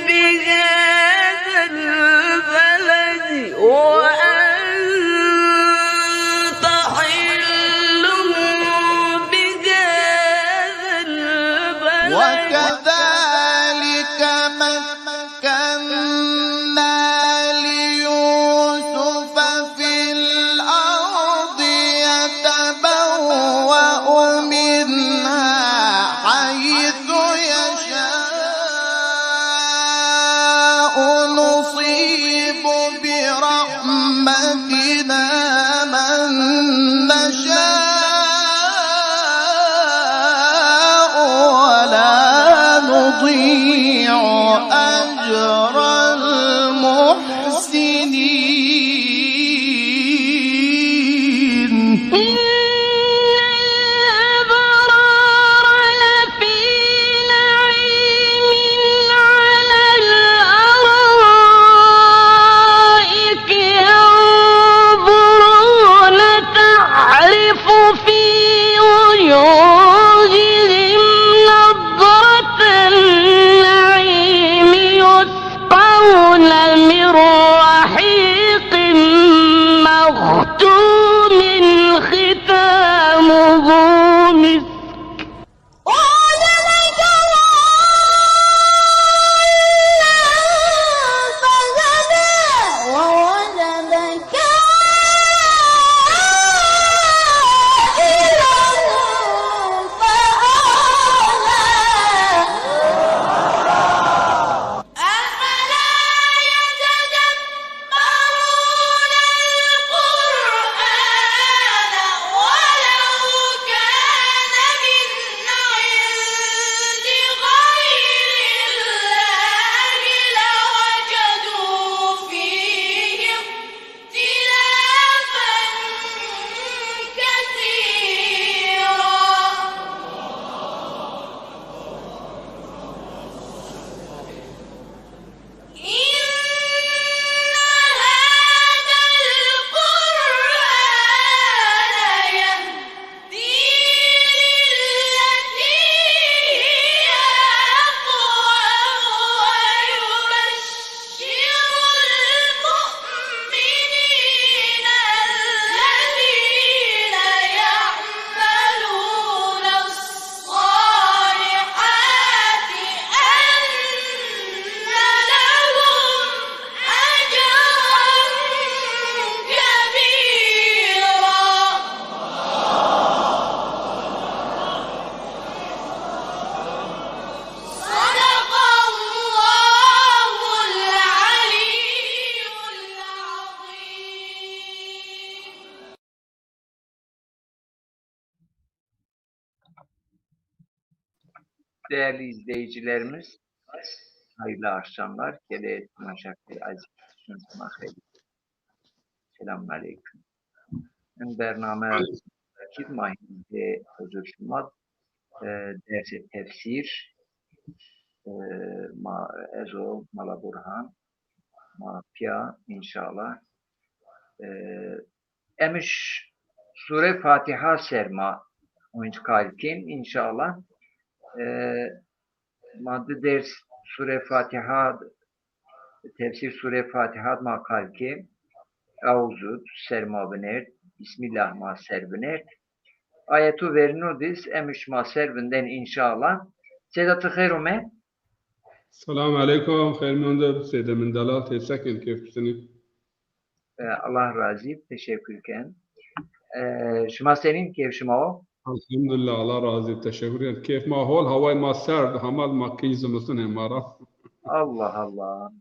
بهذا البلد وأنت حل بهذا البلد وكذلك مكنا ليوسف في الأرض يتبوأ منها حيث يشاء نصيب برحمتنا من نشاء ولا نضيع أجر المحسنين. إن الأبرار لفي نعيم على الأرائك ينظرون تعرف في وجوههم نضرة النعيم يسقون من رحيق مختوم ختامه مسك ووجدك ضالا فهدى ووجدك عائلا فأغنى أفلا يتدبرون القرآن ولو كان من عند غير الله لوجدوا فيه اختلافا كثيرا. إن هذا القرآن يهدي للتي هي أقوم ويبشر المؤمنين الذين يعملون الصالحات أن لهم أجرا كبيرا. صدق الله العلي العظيم. Değerli izleyicilerimiz, hayırlı akşamlar. Kele Maşakir Aziz Mahir. Selamun Aleyküm. In bername Rakib Mahir'de huzur şumat dersi tefsir ma ezo mala burhan ma pya inşallah emiş Sure Fatiha serma oyuncu kalkin inşallah madde ders Sure Fatiha tefsir Sure Fatiha ma kalki Auzud serma benert Bismillah ma serbenert ayetu vernudis emiş ma serbinden inşallah Sedatı khairume السلام عليكم خير منذر سيدة من دلال تسكن كيف تسني؟ Allah razı teşekkürken şuma senin keyif şuma o الحمد لله الله راضي تشكر كيف ما هو الهواء ما سرد همال ما كيز مثلا مرة Allah Allah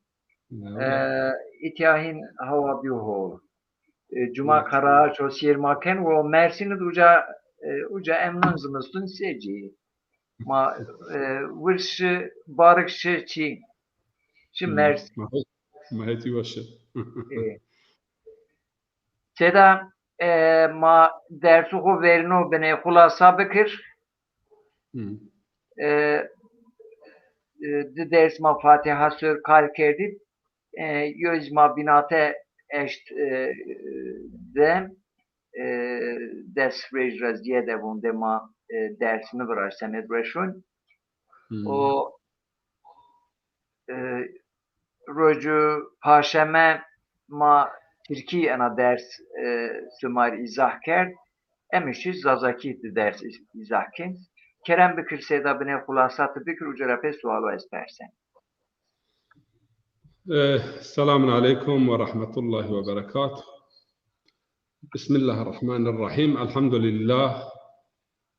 itiyahin hava biho Cuma karar çosyer maken ve Mersin'de uca emnanzımızın seci ma vırşı barıkşı çi şimdi Mersin ما هيتي وش Seda ma dersu ho verno bene hulasa bekir de ders ma Fatiha sör kalkerdi yüz ma binate eşt de des rejraz diye de bunde ma dersini bıraş senet breşun o روزو پاشمه ما ترکی انا درس سمار izah کرد امیشی زازاکی درس izah کرد کرم بکر سیدا بنه خلاصات بکر و جرابه سوالو اسپرسن. السلام عليكم ورحمة الله وبركاته. بسم الله الرحمن الرحيم. الحمد لله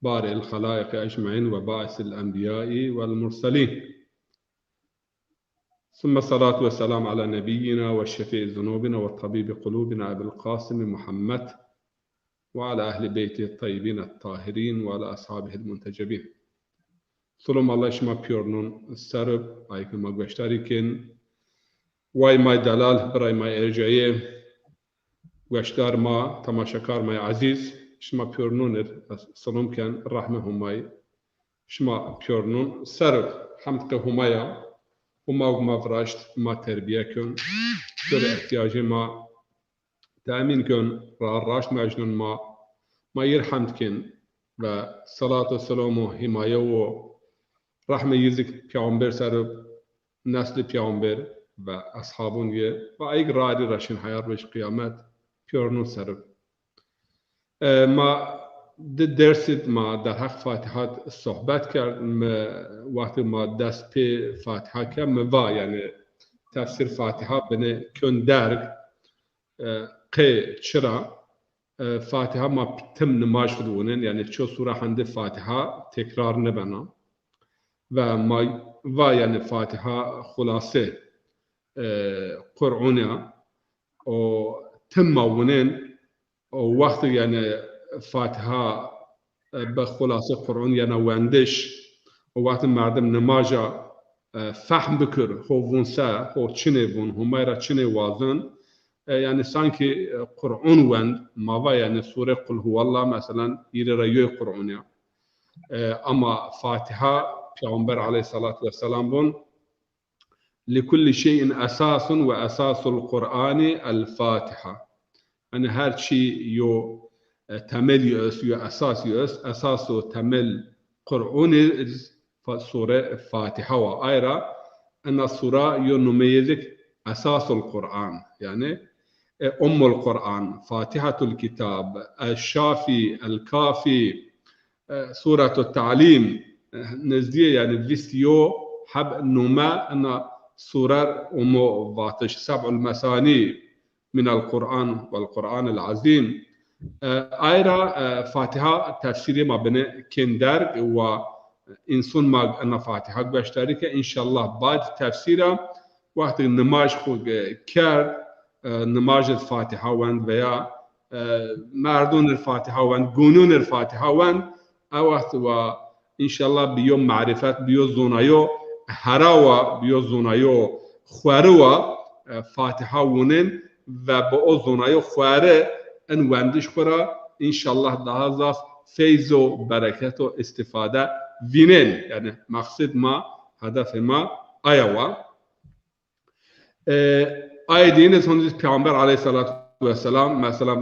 بارئ الخلائق أجمعين وباعث الأنبياء والمرسلين، ثم الصلاة والسلام على نبينا والشفيع ذنوبنا والطبيب قلوبنا أبي القاسم محمد وعلى أهل بيته الطيبين الطاهرين وعلى أصحابه المنتجبين. سلام الله شما بيورنون السرب أيكم مقبشتاريكين وای مای دلال برای مای ارجعیه گشتار ما تماشاکار مای عزیز شما پیورنون سلام کن رحمه همای شما پیورنون سر حمد همایا و ما فراشت ما تربیه کن در احتیاج ما تأمین کن را راشت مجنون ما يرحمد کن و صلاة و سلام و حمایه و رحمه یزک پیامبر سر نسل پیامبر و اصحابون یه و ایک رادی راشن حیار بش قیامت پیورنون سر ما درست ما در حق فاتحات صحبت کرد وقتی ما دست پی فاتحه کرد و یعنی تفسیر فاتحه بنه کن درگ قی چرا فاتحه ما تم نماش خدونن یعنی چو سوره هنده فاتحه تکرار نبنا و ما و یعنی فاتحه خلاصه قرآن و تماونن و وقت یعنی فاتحه به خلاصه قرآن یعنی وندش و وقت مردم نماجا فهم بکر هو ونسا هو چنه ون همه چنه وازن یعنی سانکی قرآن وند ما یعنی سوره قل هو الله مثلا ایره رایوی قرآنیا اما فاتحه پیامبر علیه الصلاة والسلام بون لكل شيء أساس وأساس القرآن الفاتحة. يعني هر شيء يو تمل يؤس يو أساس يؤس أساس تمل قرآن سورة فاتحة وآيرة أن السورة يو نميزك أساس القرآن يعني أم القرآن فاتحة الكتاب الشافي الكافي سورة التعليم نزديه يعني فيستيو حب نما أن سورة أمو فاتش 7 المثاني من القرآن والقرآن العظيم آيرا فاتحة تفسير ما بين كندرج وإنسان ما أن فاتحة بشترك إن شاء الله بعد تفسيره وقت النماذج خود كار نماذج الفاتحة وان ويا مردون الفاتحة وان جنون الفاتحة وان وقت وإن شاء الله بيوم معرفة بيوم زونايو هراوا بيو زونايو خواروا فاتحة ونن و با زونايو خواره ان وندش خورا ان شاء الله ده فیض و برکت و استفاده وینن یعنی مقصد ما هدف ما آیا آیه دین سنت پیامبر علیه الصلاة والسلام مثلا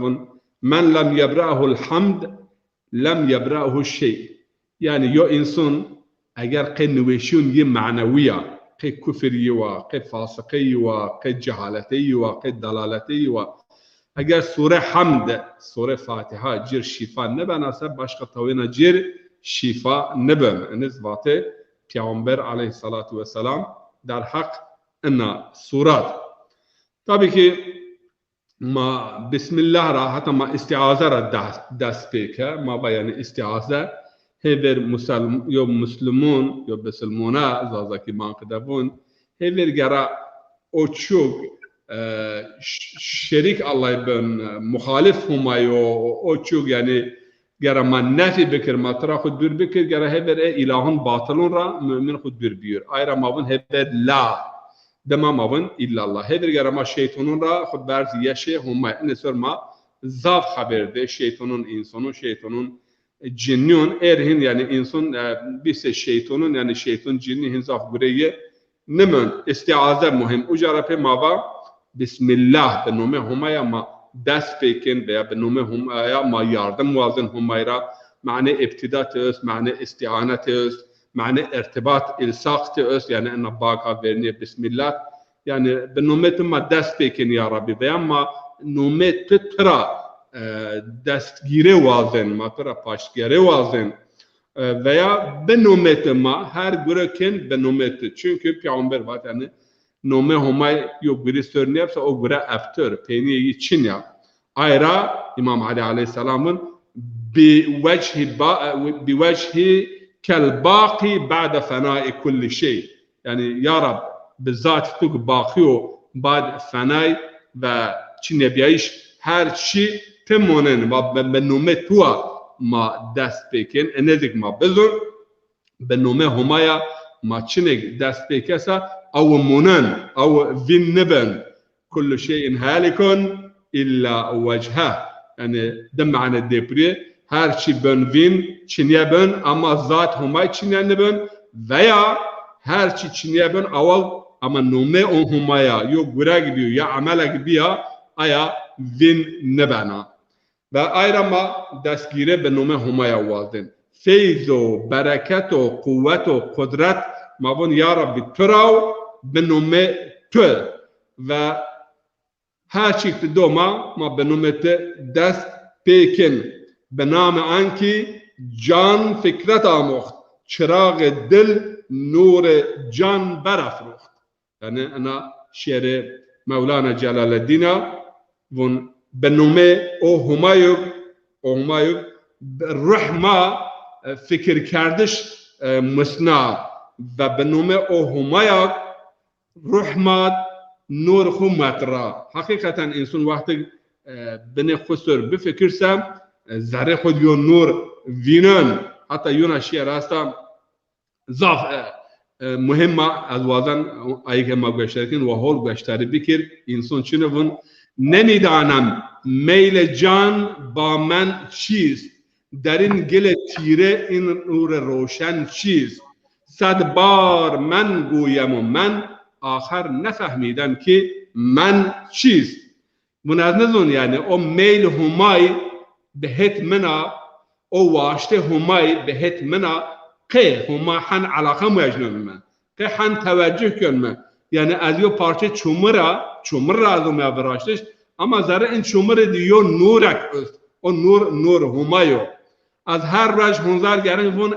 من لم يبرأه الحمد لم يبرأه الشيء یعنی یا انسان اگر قی نویشون یه معنویه قی کفریه و قی فاسقیه و قی جهالتیه و قی دلالتیه و اگر سوره حمد سوره فاتحه جیر شفا نبناسه باشقه توینا جیر شفا نبن نسبت پیامبر علیه الصلاة والسلام در حق ان سورات طبعی که ما بسم الله را حتی ما استعاذه را دست پیکه ما بیان استعاذه هیور مسلمون یا بسلمونه زازاکی مانقدبون هیور گرا اوچوگ شریک الله بن مخالف همایو اوچوگ یعنی گرا من نفی بکر مطرح خود بیر بکر گرا هیور الهون باطلون را مؤمن خود بیر بیر آیرا مابون هیور لا دما مابون الا الله هیور گرا ما شیطانون را خود برز یشه همای نسر ما زاف خبر ده شیطانون انسانون شیطانون جنون هن yani insan bir şeytanın yani şeytan cinni henzaf buraya nemen istiaze muhim ucarape mava bismillah be nome humaya ma dest peken veya be nome humaya ma yardım vazın humayra mane ibtidat öz mane istianet öz معنى ارتباط الساقط است يعني أن باقا ورني بسم الله يعني بنومت ما دست بكن يا ربي بياما نومت ترى دستگیری وازن ما ترى پاشگیری وازن veya benomet ma her göreken benomet çünkü peygamber var yani nome homay yok biri sörnü yapsa o göre aftör peyniyi Çin ya ayra İmam Ali Aleyhisselam'ın bi vecihi kel baqi ba'da fena'i kulli şey yani ya Rab bizzat tuk baqiyo ba'd fena'i ve Çin biyiş her şey temonen ve benomet tua ما دست بکن انذک ما بزن به نومه همایا ما چنگ دست بکسا او منن او وین نبن كل شيء هالك الا وجهه يعني دم عن الدبري her şey ben vin çinye ben ama zat humay çinye ben veya her şey çinye ben aval ama nume on humaya yok gura gidiyor ya amela gidiyor aya vin nebana ve ayrıca destgire be nome humaya valdin. Feyz o, bereket o, kuvvet o, kudret mabun ya Rabbi turav be nome tü ve her çıktı doma ma be nome te dest pekin be name anki can fikret amuht çırağ dil nur can berafruht. Yani ana şiiri Mevlana Celaleddin'a bun بنومه او همایو رحمه فکر کردش مسنا و بنومه او همایو رحمه نور خمت را حقیقتا انسان وقتی بنه خسر بفکرسم ذره خود یو نور وینن حتی یون اشیاء راستم ضعف مهمه از وازن ایگه ما گشترکن و هول گشتری بکر انسان چنون نمیدانم میل جان با من چیست در این گل تیره این نور روشن چیست صد بار من گویم و من آخر نفهمیدم که من چیست منازنزون یعنی او میل همای بهت منا او واشته همای بهت منا که هما حن علاقه میجنون من که حن توجه کن من yani az yo parça çumra az o mevrashtish ama zara in çumra diyo nurak است o nur humayo az her raj hunzar garin von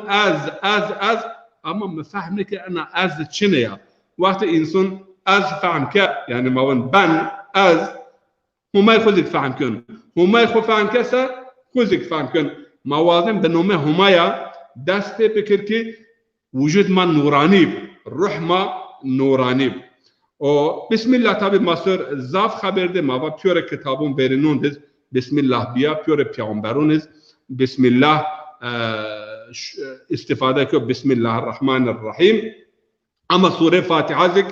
az ama mefahme ki ana az çine ya وقت insan az فهم که yani ماون ben az humay خودك فهم کن humay خو فهم کسا خودك فهم کن موازن به نومه humaya دست بکر که وجود من نورانی روح ما نورانی و بسم الله tabi masur zaf haberde ma va pure kitabun berinundiz bismillah biya pure peygamberuniz bismillah istifade ko bismillahirrahmanirrahim ama sure Fatiha zik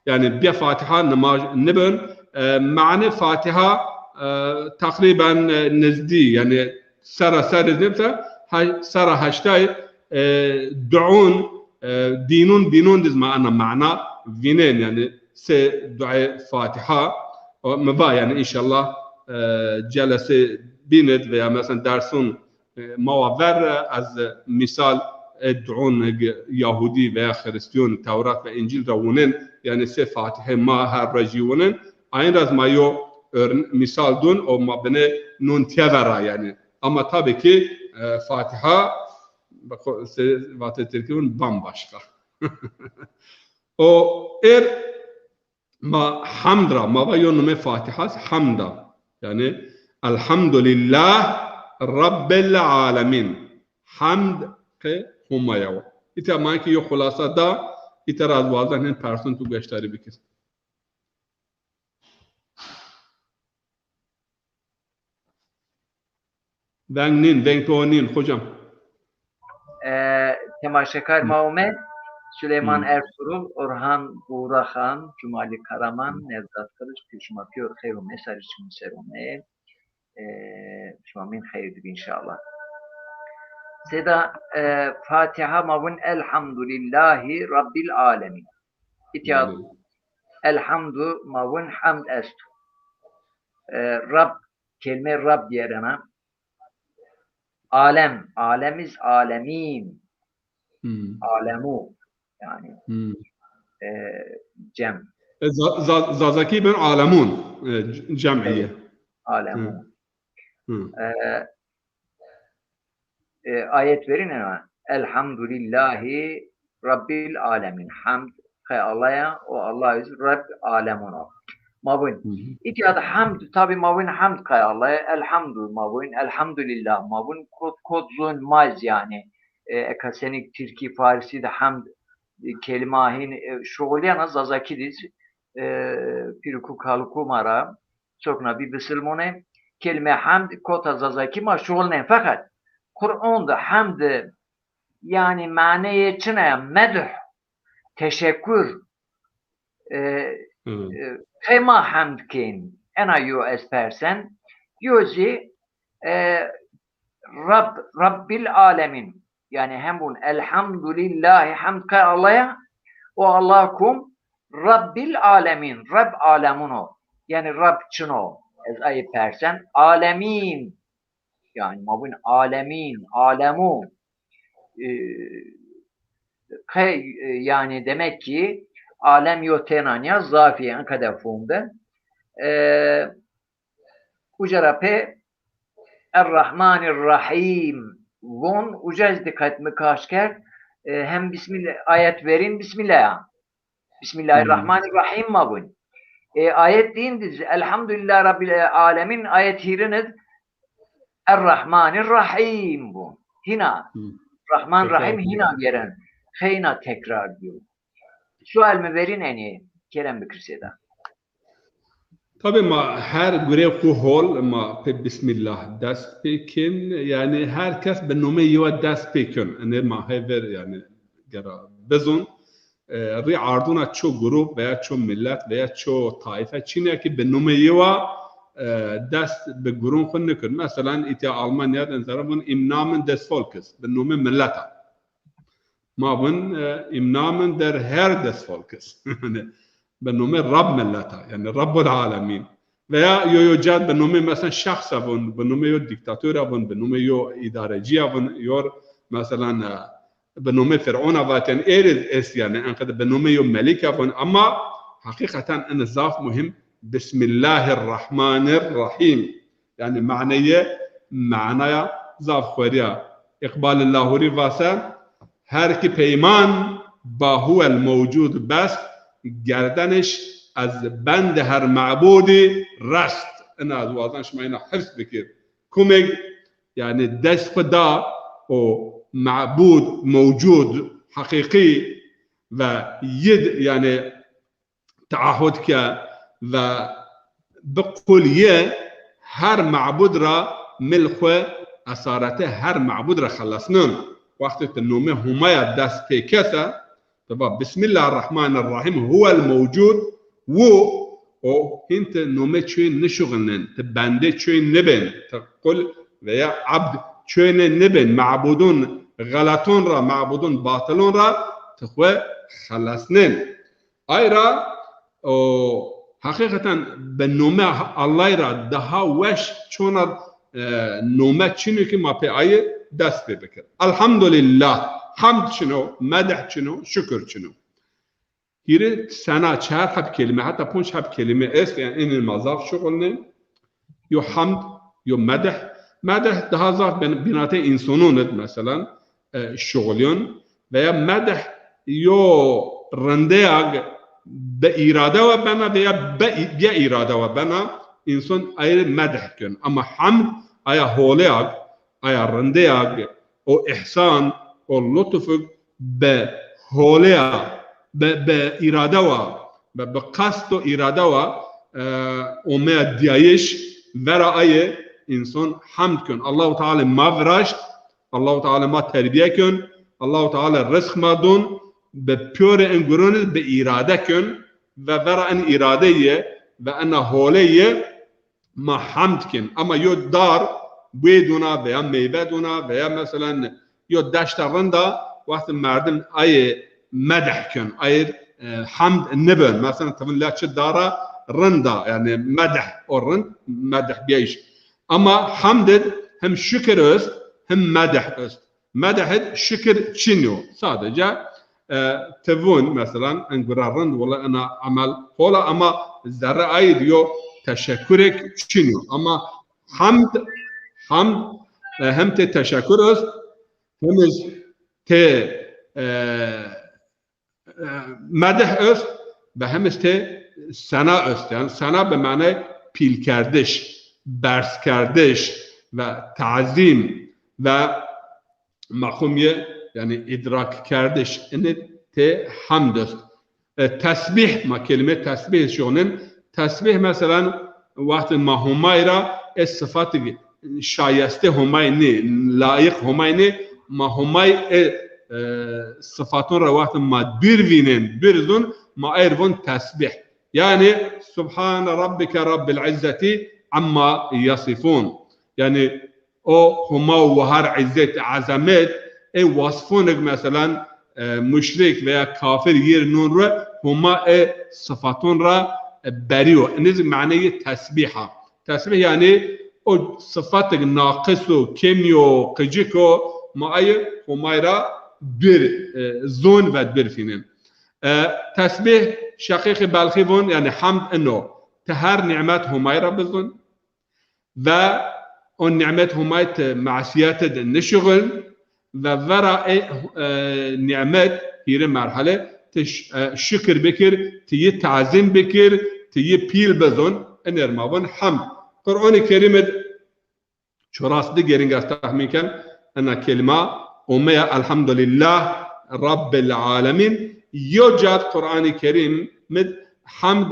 yani bir Fatiha namaz nibun ma'ne Fatiha takriben nezdi yani sara nibta sara hashtay du'un dinun diz ma'na vinen yani se dua Fatiha meva yani inşallah celese binet veya mesela dersun mavaver az misal ادعون Yahudi veya Hristiyan Tevrat ve İncil ravunen yani se Fatiha ma her rajivunen aynı raz mayo misal dun o mabne nun tevera yani ama tabii ki Fatiha vatetirkun bambaşka o ma hamdra ma va yonume Fatiha hamda yani elhamdülillah Rabbil alemin hamd ke humaya ita manki yo khulasa da itiraz wazan person tu gashtari bikis ben tonin hocam Temaşakar Maume Süleyman Ertuğrul, Orhan Buğrahan, Cumali Karaman, Nevzat Kılıç, Gülşuma Piyor, Kheyru Mesaj için Serome, Şuamin hayırdır inşallah. Seda Fatiha mavun elhamdülillahi Rabbil alemin. İtiyad elhamdu mavun hamd est. Rab, kelime Rab yerine alem, alemiz alemin. Alemu yani cem. Zazaki ben alemun cem'iye. Alemu. Ayet verin ama. Elhamdülillahi Rabbil alemin. Hamd kay Allah'a o Allah yüz Rabb alemun o. Mabun. İki adı hamd tabi mabun hamd kay Allah'a. Elhamdü mabun. Elhamdülillah mabun. Kodzun maz yani. Ekasenik Türki Farisi de hamd kelimahin şoğulyan zazakidiz. Piruku kaluku mara. Sokna bir bısılmone. Kelime hamd kota zazaki ma şoğulnen fakat Kur'an'da hamd yani maneye çine medh teşekkür kema hamd kin ena yo espersen yozi Rabbil alemin yani hem bun elhamdülillahi hamd kay Allah'a o Allah'kum Rabbil alemin Rabb alemun o yani Rabb çino ez ayı persen alemin yani mabun alemin alemu yani demek ki alem yotenanya zafiyen kadefumda ucarape Errahmanirrahim von ucaz dikkat mikaşker hem bismillah ayet verin bismillah Bismillahirrahmanirrahim mabun ayet deyindiz elhamdülillah Rabbil alemin ayet hiriniz Errahmanirrahim bu. Hina. Rahman Rahim hina gelen. Heyna tekrar diyor. Sual mi verin eni? Kerem Bekirse'de. Tabii ma her görev kuhol ma pe bismillah dest pekin yani herkes be nome yuva dest pekin. Ne ma hever yani gera bezon ri arduna ço grup veya ço millet veya ço taife Çin'e ki be nome yuva دست به گروه خود نکرد مثلا ایتی آلمانیا انظر بون امنامن دست فولکس به نوم ملتا ما بون امنامن در هر دست فولکس به نوم رب ملتا یعنی رب العالمین و یا یوجد به نوم مثلا شخص بون به نوم یو دیکتاتور بون به نوم یو ادارجی بون یو مثلا به نوم فرعون واتن ایرز اس یعنی انقدر به نوم یو ملک بون اما حقیقتا ان ضاف مهم بسم الله الرحمن الرحيم يعني معناه ضاف خوريا اقبال الله رفاسا هر کی پیمان با هو الموجود بس گردنش از بند هر معبودی رست انا از وازن شما اینا حفظ بکر کمک يعني دست خدا و معبود موجود حقیقی و ید يعني تعهد که و بقول یه هر معبود را ملخ اسارته هر معبود را خلصنن وقتی تنومه همایا دست پیکسه تبا بسم الله الرحمن الرحیم هو الموجود و هنت نومه چوی نشغلن تبنده چوی نبن تقول ویا عبد چوی نبن معبودون غلطون را معبودون باطلون را تخوه خلصنن ایرا حقیقتا به نومه الله را daha وش چون نومه چینو که ما پی آیه دست بکر الحمدلله حمد چنو مدح چنو شکر چنو هیره سنا چهار حب کلمه حتی پونش حب کلمه است yani این المضاف شغل نه یو حمد یو مدح daha ضاف بناته انسانوند مثلا شغلیون و یا مدح یو رندهاگ به اراده و بنا veya بیا اراده و بنا insan ayrı medh kön ama hamd aya holeag aya rendeag o ihsan o lütufuk be holea be irade ve be qasd o irade ve o medyayiş vera ayı insan hamd kön Allahu Teala mavraşt Allahu Teala ma terbiye kön Allahu Teala rızk madun به پیور انگرون به اراده کن و برای ان اراده و ان حوله ما حمد کن اما یو دار بدونا و یا میوه دونا و یا مثلا یو دشت رندا وقت مردم ای مدح کن ای حمد نبن مثلا تمن لا چه داره رندا yani مدح او رند مدح بیش اما حمد هم شکر است هم مدح است مدحت şükür çiniyor. Sadece tevun mesela engurarın valla ana amal hola ama zerre ay diyor teşekkürek çiniyor. Ama hamd hem te teşekkür öz hem te medh öz ve hem te sana öz. Yani sana be mane pil kardeş, bers kardeş ve tazim ve mahkumiye yani idrak kardeş ene te hamd öz. Tesbih ma kelime tesbih şunun tesbih mesela vakti ma humayra es sıfatı şayeste humayni layık humayni ma humay sıfatın ravatın ma birvinin birzun ma ervun tesbih yani Subhan Rabbike Rabbil İzzeti amma yasifun yani o huma ve har izzet azamet vasfunek mesela müşrik veya kafir yer nurra huma sıfatın ra beriyo niz ma'neyi tesbiha tesbih yani o sıfatık nakısu kemiyo kıcıko ma'ayı humayra bir zon ve bir finin tesbih şakik balkhibun yani hamd enno her nimet humayra bizun ve o nimet humayt ma'siyatet nişgül ve vera nimet hiri merhale şükür bekir tiyi tazim bekir tiyi pil bizun enermavun hamd Kur'an-ı Kerim'de şurası gerin gastahmiken ana kelime ummeya elhamdülillah Rabbil alemin yocad Kur'an-ı Kerim'de hamd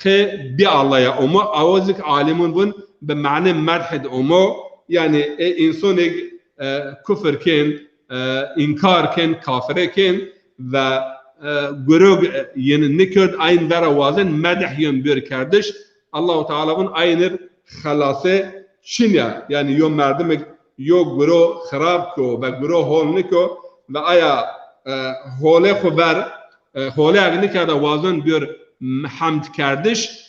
que bi Allah'a umu avazik alimun bun be ma'ne merhed umu yani insanı küfür ken inkar ken kafir ken ve gurug yeni nikerd aynı vera vazen medh yön bir kardeş Allah-u Teala'nın aynı halası şinya yani yo merdemek yo guru kharab ko ve guru holni ko ve aya hole khaber hole agni kada vazen bir hamd kardeş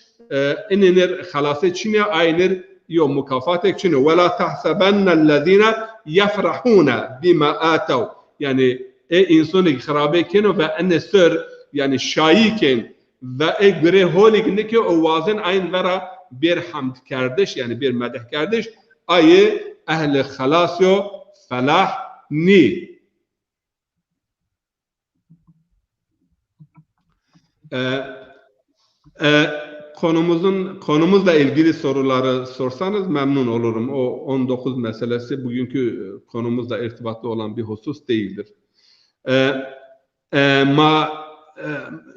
inenir halası şinya aynı yo mukafat çine ve la tahsabannellezine yefrahuna bima atav yani insanı kharabe keno ve enne sır yani şayiken ve göre holik ki o vazen aynı vera bir hamd kardeş yani bir medh kardeş ayı ehli halasyo felah ni konumuzla ilgili soruları sorsanız memnun olurum. O 19 meselesi bugünkü konumuzla irtibatlı olan bir husus değildir.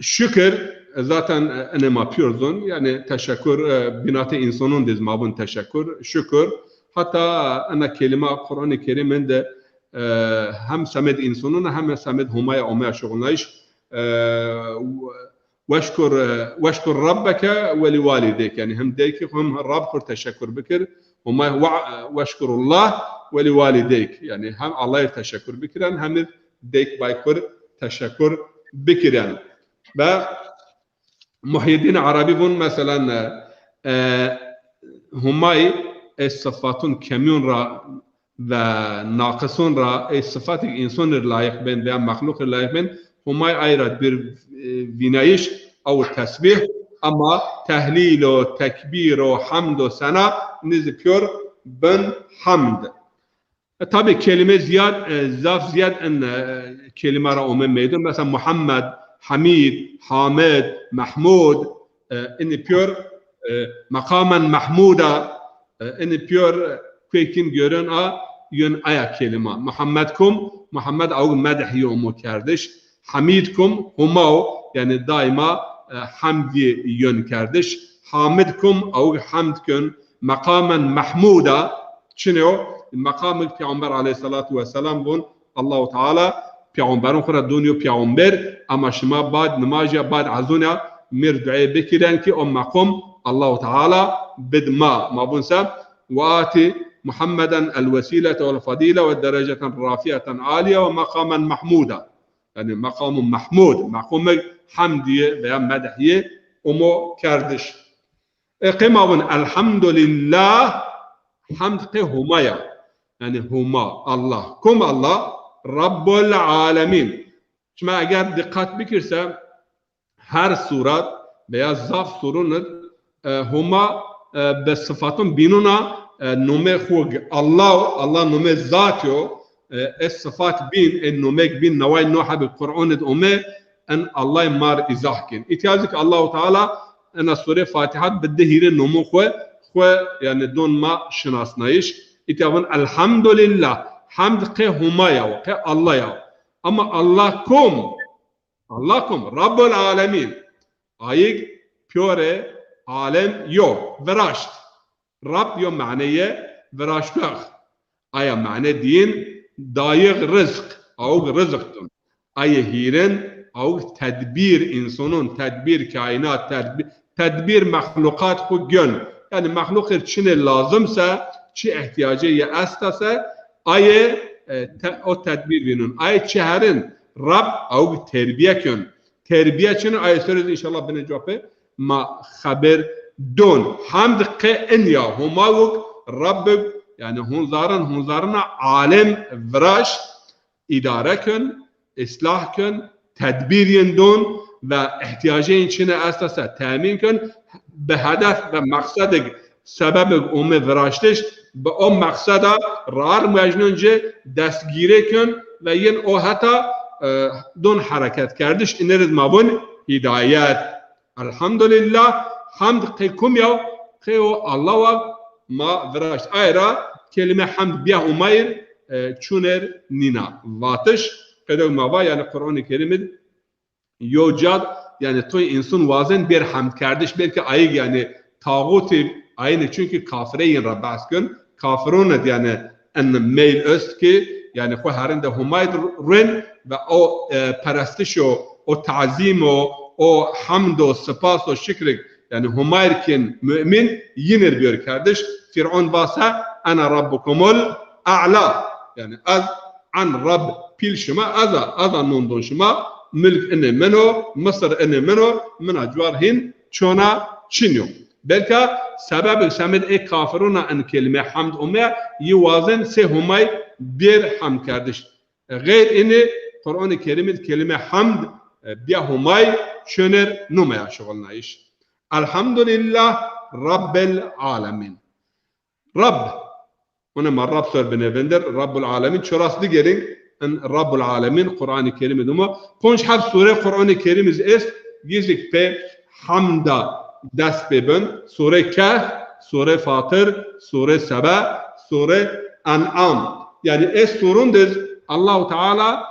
Şükür zaten ne yapıyorsun? Yani teşekkür binatı insanın dizmabın teşekkür, şükür. Hatta ana kelime Kur'an-ı Kerim'de hem samed insanın hem samed humaya umaya şuğunlayış veşkur rabbeke ve li valideyk yani hem deyki hem Rabb'kur teşekkür bikir huma veşkurullah ve li valideyk yani hem Allah'a teşekkür bikiren hem deyk baykur teşekkür bikiren ve Muhyiddin Arabi bun mesela humay sıfatın kemiyun ra ve nakısun ra sıfatı insanır layık ben veya mahluk layık ben humay ayrı bir vinayiş او tesbih ama tehlil o tekbir o hamd o sana nizpiyor ben hamd tabi kelime zaf ziyad en kelime ra umum meydun mesela Muhammed Hamid Hamid Mahmud inni piyor makamen mahmuda inni piyor kuykin görün a yön aya kelime Muhammedkum Muhammed av medh yomu kardeş Hamidkum humav yani daima hamdi yön kardeş Hamidkum av hamd kön makamen mahmuda çine o makamı Peygamber aleyhissalatu vesselam bun Allah-u Teala Peygamber'in kura dünya Peygamber ama şima bad namaja bad azuna mir duaya bekiren ki o makam Allah-u Teala bidma mabunsa ve ati Muhammeden el vesilete vel fadile ve dereceten rafiyeten aliye ve makamen mahmuda yani makamı mahmud makamı hamdiye veya medhiye umu kardeş qimavun elhamdülillah hamd humaya yani huma Allah. Kum Allah? Rabbul alemin. Şimdi eğer dikkat bikirse her surat veya zaf surunun huma be sıfatın binuna nume xug Allah nume zat yo es sıfat bin numek bin nevay nuha bi Kur'an ume en Allah mar izah kin. İtiyazik Allah Teala ana sure Fatiha bedehire numu xu yani don ma şinasnayiş. İtiyavın elhamdülillah hamd qe huma ya qe Allah ya. Ama Allah kum Rabbul alemin. Ayık pure alem yo veraşt. Rab yo mعنیه veraştaq. Aya mعنی din dayık rızk. Ağ rızıktın. Aya hiren ağ tedbir insanın tedbir kainat tedbir mahlukat xu gön. Yani mahluk çine lazımsa çi ihtiyacı ya astasa aya o tedbir binun. Aya çeherin Rab ağ terbiye kön. Terbiye çine aya söyleriz inşallah bana cevap ma haber don hamd qe en ya humavuk Rabbuk yani hunzarına alem vraş idare kön, islah kön, tedbir don ve ihtiyacı içine esasa temin kön be hedef ve maksadık sebebik ume vraştiş be o maksada rar mecnunce destgire kön ve yin o hata don hareket kardiş ineriz mabun hidayet. Elhamdülillah hamd kum ya keo Allah wa ma veraş ayra kelime hamd biya umayr çuner nina vatış kadar ma yani Kur'an-ı Kerim'de yocad yani toy insan vazen bir hamd kardeş belki ayı yani tağuti aynı çünkü kafireyin rabbas gün kafirun yani en mail öst ki yani bu herinde humayr ren ve o parastiş o tazim o hamd o spas o şükür yani humayrkin mümin yinir diyor kardeş. Firavun basa ana rabbukumul a'la yani az an rabb pil şuma aza nundun şuma mülk ene meno mısır ene meno mena cvarhin çona çinyo. Belki sebep semed kafiruna en kelime hamd umme yuvazen se humay bir ham kardeş. Gayr ini Kur'an-ı Kerim'de kelime hamd biya humay şöner numaya şoğulna iş. Elhamdülillah Rabbil alemin. Rabb. Ona ma Rabb sor benevendir. Rabbul alemin. Çoraslı gelin. Rabbul alemin. Kur'an-ı Kerim'de ama. Konş hep sure Kur'an-ı Kerim'de es. Gizik pe hamda dest bebün. Sure Kehf. Sure Fatır. Sure Seba. Sure An'am. Yani es surundur. Allah-u Teala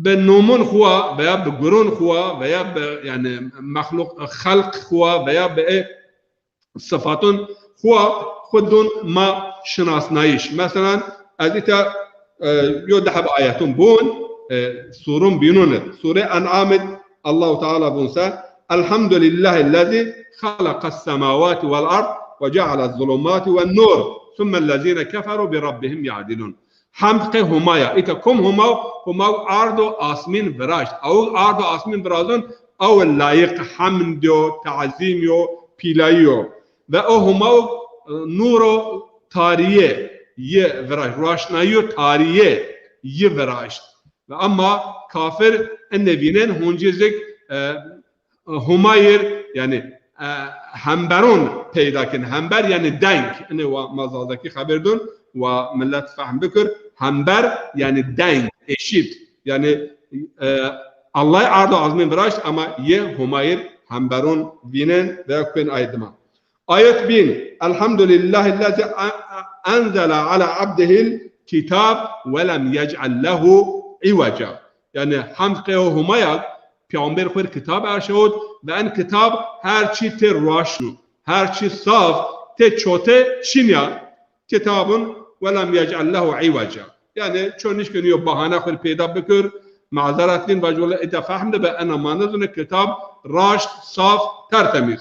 به نومون خوا veya به گرون خوا veya به yani مخلوق خلق خوا veya به صفاتون خوا خودون ما شناسنایش مثلا از ایتا یو دحب آیاتون بون سورون بینونه سوره انعام الله تعالى بونسا الحمد لله الذي خلق السماوات والأرض وجعل الظلمات والنور ثم الذين كفروا بربهم يعدلون hamd qe humaya ita kum humav ardo asmin veraş au ardo asmin verazon au layık hamdo ta'zimyo pilayo ve o humav nuro tariye ye veraş roşnayo tariye ye veraş ve ama kafir ennevinen huncizik humayr yani hemberun peydakin hember yani denk ne va mazadaki haberdun ve millet fahm bikir hember yani denk, eşit. Yani Allah ardı azmin veraş ama ye humayr hemberun vinen ve kün aydıma. Ayet 1000. Elhamdülillahillazi enzela ala abdihil kitab ve lem yec'al lehu ivaca. Yani hamd qe humayr Peygamber xwer kitab erşad ve en kitab her çi te roşnu, her çi saf te çote çinya kitabın وَلَمْ يَجْعَلْ لَهُ عِوَجًا yani çönüş günü bahane xwer peyda bikir mazaratlin vacvole etafahmde be ana manazune kitap raşt saf tertemiz.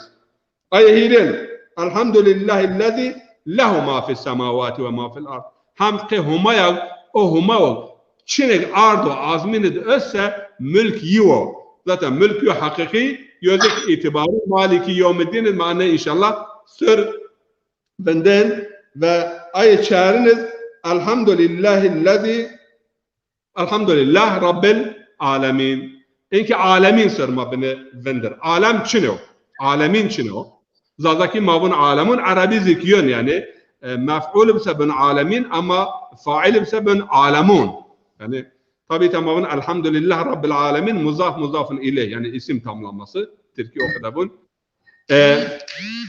Ayhilen elhamdülillahillazi lehu ma fis semavati ve ma fil ard. Hamd qe humaya o humav çinek ardo azmin össe mülk yivo. Zaten mülk yo hakiki yozuk itibarı maliki yevmiddin mane inşallah sır benden ve ay çağırınız Elhamdülillah Rabbil alemin. İnki alemin sırma beni vendir. Alem çino. Alemin çino. Zadaki mavun alemun Arabi zikiyon yani mef'ul bise ben alemin ama fail bise ben alemun. Yani tabi tamamın elhamdülillah Rabbil alemin muzafın ileyh yani isim tamlaması. Türkiye o kadar bun.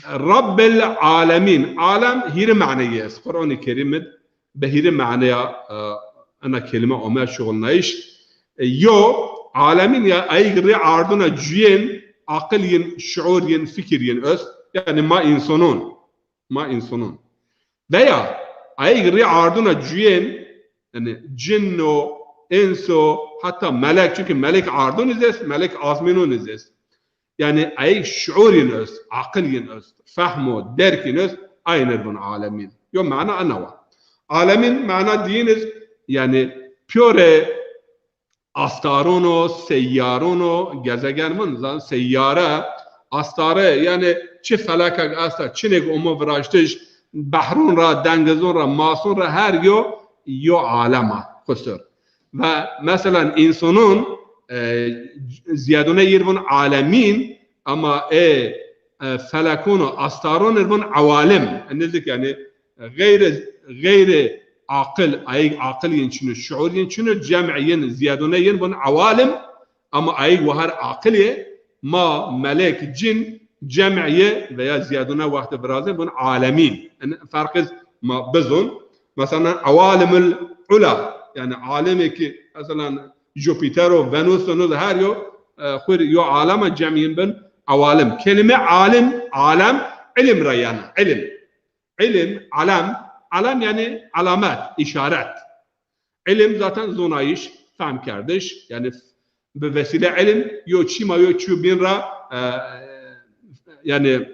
Rabbil alemin. Alem hiri ma'niyes. Kur'an-ı Kerim'de behiri ma'niya ana kelime Ömer şoğulnayış. Yo alemin ya aygri ardına cüyen akıl şuur fikir öz yani ma insanun veya aygri ardına cüyen yani cinno enso hatta melek çünkü melek ardın izes melek azminun izes yani ay şuur öz akıl öz fahmo derkin öz aynı bun alemin yo mana anava alemin mana diniz yani pure astarono seyyarono gezegen zan seyyare astare yani çi felakak asta çinek umu vrajtiş bahrun ra dengezun ra masun ra her yo alema kusur ve mesela insanın ziyadune yirvun alemin ama felakunu astarun yirvun avalim anladık yani gayri akıl akıl yinçünü şuur yinçünü cem'iyin ziyadune yirvun avalim ama ay vahar akılye ma melek cin cem'iye veya ziyadune vakti birazı bun alemin yani farkız ma bizun mesela avalimul ula yani alemi ki mesela Jüpiter o Venüs o her yo aleme cemiyin ben avalim kelime alem ilim rayana ilim alem yani alamet işaret ilim zaten zonayış fahm kardeş yani bir vesile ilim yo çima yo çubin ra yani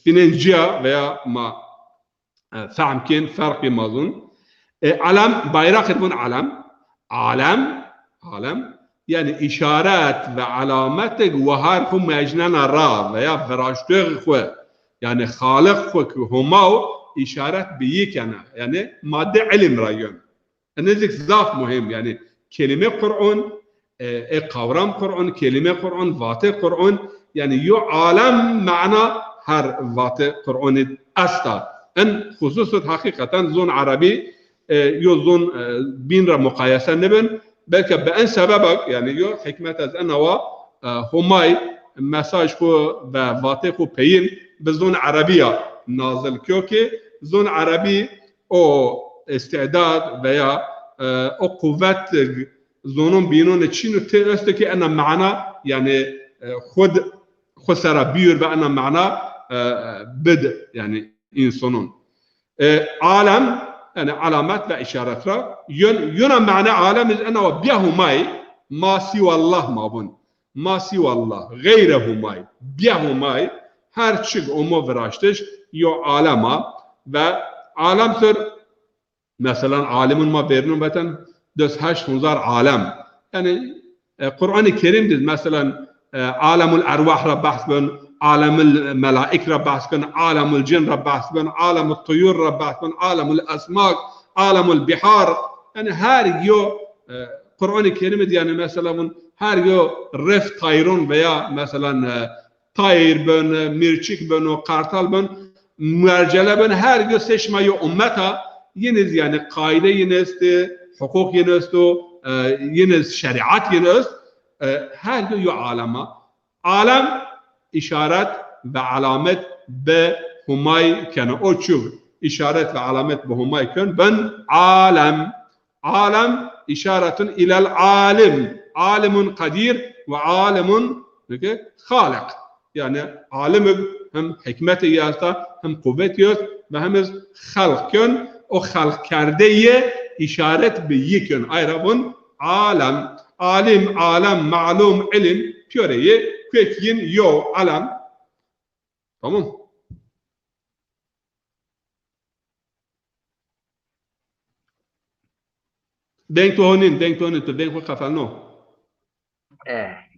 financiya veya ma fahmkin farkı mazun alem bayrak edin alem yani işaret ve alametek ve her kum mecnana ra veya verajtör xwe yani halik xwe ki huma işaret biyik yani madde ilim rayon nezik zaf mühim yani kelime Kur'an kavram Kur'an kelime Kur'an vatı Kur'an yani yo alem mana her vatı Kur'an'ı asta en hususut hakikaten zon Arabi yozun bin ra mukayese nebin belki ben sebebek yani yo hikmet az enava humay mesaj ko ve vate ko peyin bizon Arabiya nazil kyo ki zon Arabi o istidad veya o kuvvet zonun binun çinu te östeki ena mana yani خود سرا بير بأن معناه بدء يعني إنسانون عالم يعني علامات وإشارات را ين معنى عالم إذ أنه بيه ماي ما سوى الله ما بون ما سوى الله غيره ماي بيه ماي هر شيء أمو فراشتش يو عالما و عالم سر مثلا عالم ما بيرنون بتن 28,000 عالم يعني قرآن الكريم مثلا عالم الأرواح را بحث بن عالم الملائكة را بحث بن عالم الجن را بحث بن عالم الطيور را بحث بن عالم الأسماك عالم البحار يعني هر يو قرآن الكريم يعني مثلا هر يو رف طيرون veya مثلا طير بن مرچik بن و قرطال بن مرجله بن her يو seçmeyi ummeta yeniz yani kaide yenist hukuk yenist yeniz şeriat yenist her yo alema alem işaret ve alamet be humay kana o çu işaret ve alamet be humay kan ben alem işaretun ilal alim alimun kadir ve alimun halik yani alim hem hikmeti yasta hem kuvvet yast ve hem halkın o halk kardeye işaret be yekün ayrabun alem alim, alem, ma'lum, ilim, piyöreye, kvekin, yo, alem. Tamam. Denk tohonin, tu denk kafal no.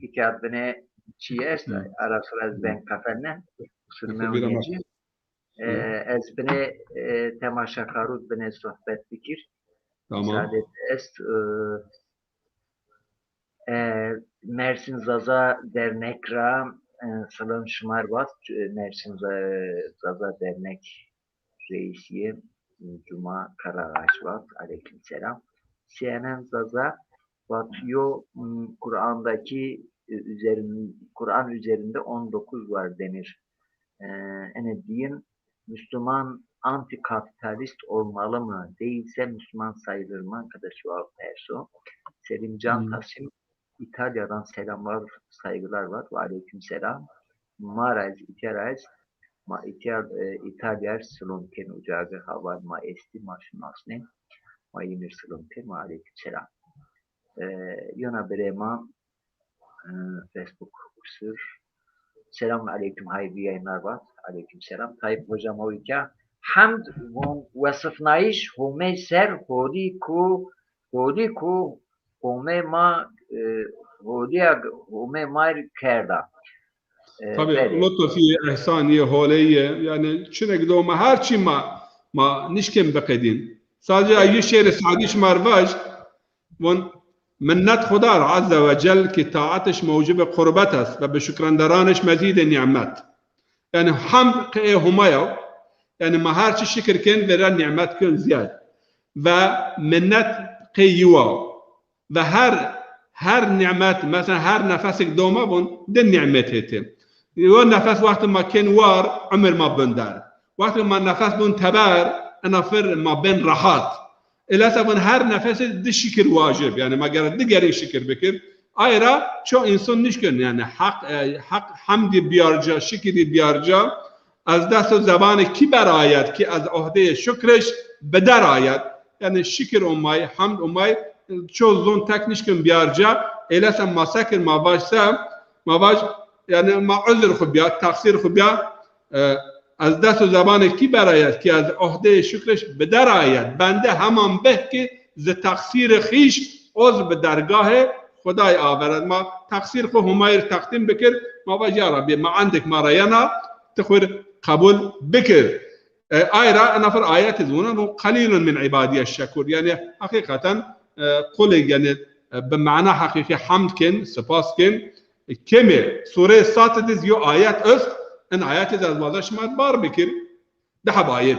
İki adını çiğ est, ara sıra denk kafalne, sürme oynayıcı. Ez bine temaşa karut bine sohbet bikir. Tamam. Saadet est Mersin Zaza Dernek ra Salon Şımar Bat Mersin Zaza Dernek reisiye Cuma Karağaç Bat aleykümselam. CNN Zaza Bat yo Kur'an'daki Kur'an üzerinde 19 var denir. Ene diyin Müslüman antikapitalist olmalı mı? Değilse Müslüman sayılır mı? Arkadaşı Perso. Selimcan Tasim İtalya'dan selamlar, saygılar var. Ve aleykümselam. Maraz, İteraz, İtalya Slonken ucağı hava ma esti maşinasne. Ma yemir Slonken ve aleykümselam. Yona Brema Facebook usur. Selamun aleyküm hayırlı yayınlar var. Aleyküm selam. Tayyip hocam o iki. Hamd vasıfnayış hume ser hodi ku hume ma hume mar kerda. Tabii lütfi ihsaniye holiye yani çinek doğma her çi ma nişkem bekedin. Sadece ayı şehri sadiş marvaj منت خدا عز وجل که طاعتش موجب قربت است و به شکرندرانش مزید نعمت یعنی حمد که همایا یعنی ما هر چی شکر کن برای نعمت کن زیاد و منت قیوا و هر نعمت مثلا هر نفس دوما بون ده نعمت هته و نفس وقت ما کن وار عمر ما بندر وقت ما نفس بون تبر انا فر ما بین راحت الاسا her nefese de şükür vacip yani magar digeri şükür bekir ayra çok insan nişkün yani hak hamdi biyarca şükri biyarca az dest zabanı ki berayet ki az ahde şükreş beder ayet yani şükür umay hamd umay çok zon teknişkün biyarca elasa masakir mabajsa mabaj yani ma uzr khubya taksir khubya از دست و زبان کی برایت که از عهده شکرش به در آید بنده همان به که ز تقصیر خیش عضو به درگاه خدای آورد ما تقصیر خو همایر تقدیم بکر ما با یا ربی ما عندك ما راینا تخور قبول بکر آیرا نفر آیت زونه قلیل من عبادی الشکور یعنی حقیقتا قول یعنی به معنی حقیقی حمد کن سپاس کن کمی سوره ساتدیز یو آیت است ان آیات از وضع شمار بار بکر ده حبايب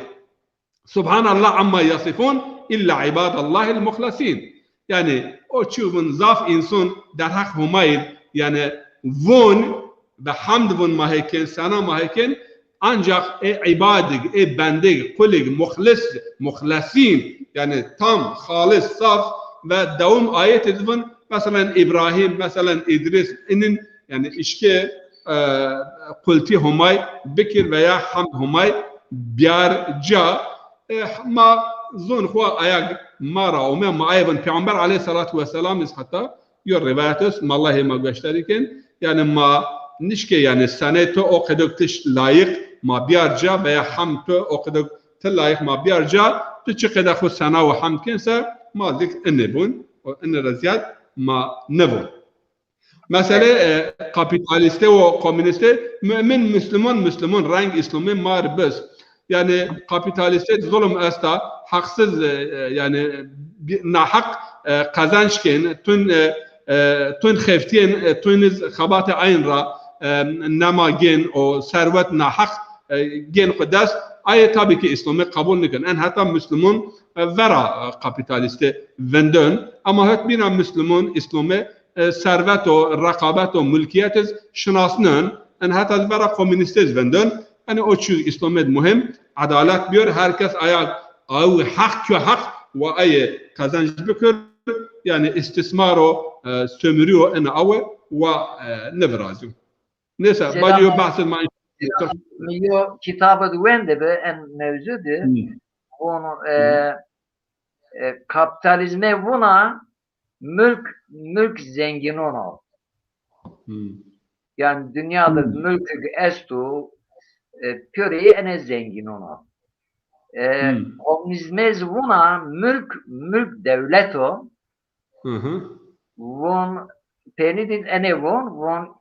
سبحان الله عما يصفون الا عباد الله المخلصين yani o çubun zaf insan در حق هماید yani vun ve hamd vun maheken sana maheken ancak ibadik bendik kulig muhlasin yani tam halis saf ve devam ayet edin mesela İbrahim mesela İdris inin yani işke قلتی همای بکر و یا هم همای بیار جا ما زون خوا آیاگ ما را و ما ایون پیامبر علیه الصلاة والسلام است حتی یا روایت است ما الله ما گشتری کن یعنی ما نشکه یعنی سنه تو اقدکتش لایق ما بیار جا و یا هم تو اقدکت لایق ما بیار جا تو چقدر خود سنه و هم کنسه ما ذکر انبون و ان رزیاد ما نبون mesele kapitaliste ve komüniste mümin Müslüman renk İslam'ı marbız yani kapitaliste zulüm esta haksız yani nahak kazançken tün xeftiyen tüniz xabat ayn ra nama gen o servet nahak gen kudas ay tabii ki İslam'ı kabul niken en hatta Müslüman vera kapitaliste vendön ama hep bir Müslüman İslam'ı servet o rakabet o mülkiyetiz şınasının en hatta bara komünistiz vendön yani o çiz İslamiyet mühim adalet bir herkes ayak av hak ve hak ve ay kazanç bükür yani istismar o sömürüyor en av ve nevrazı neyse bacı bahsed ma Yo kitabı duende be en mevzudu onu kapitalizme buna mülk zengin ona. Yani dünyada mülk estu pöreyi en zengin ona. Komünizmez buna mülk devlet o. Von penidin ene von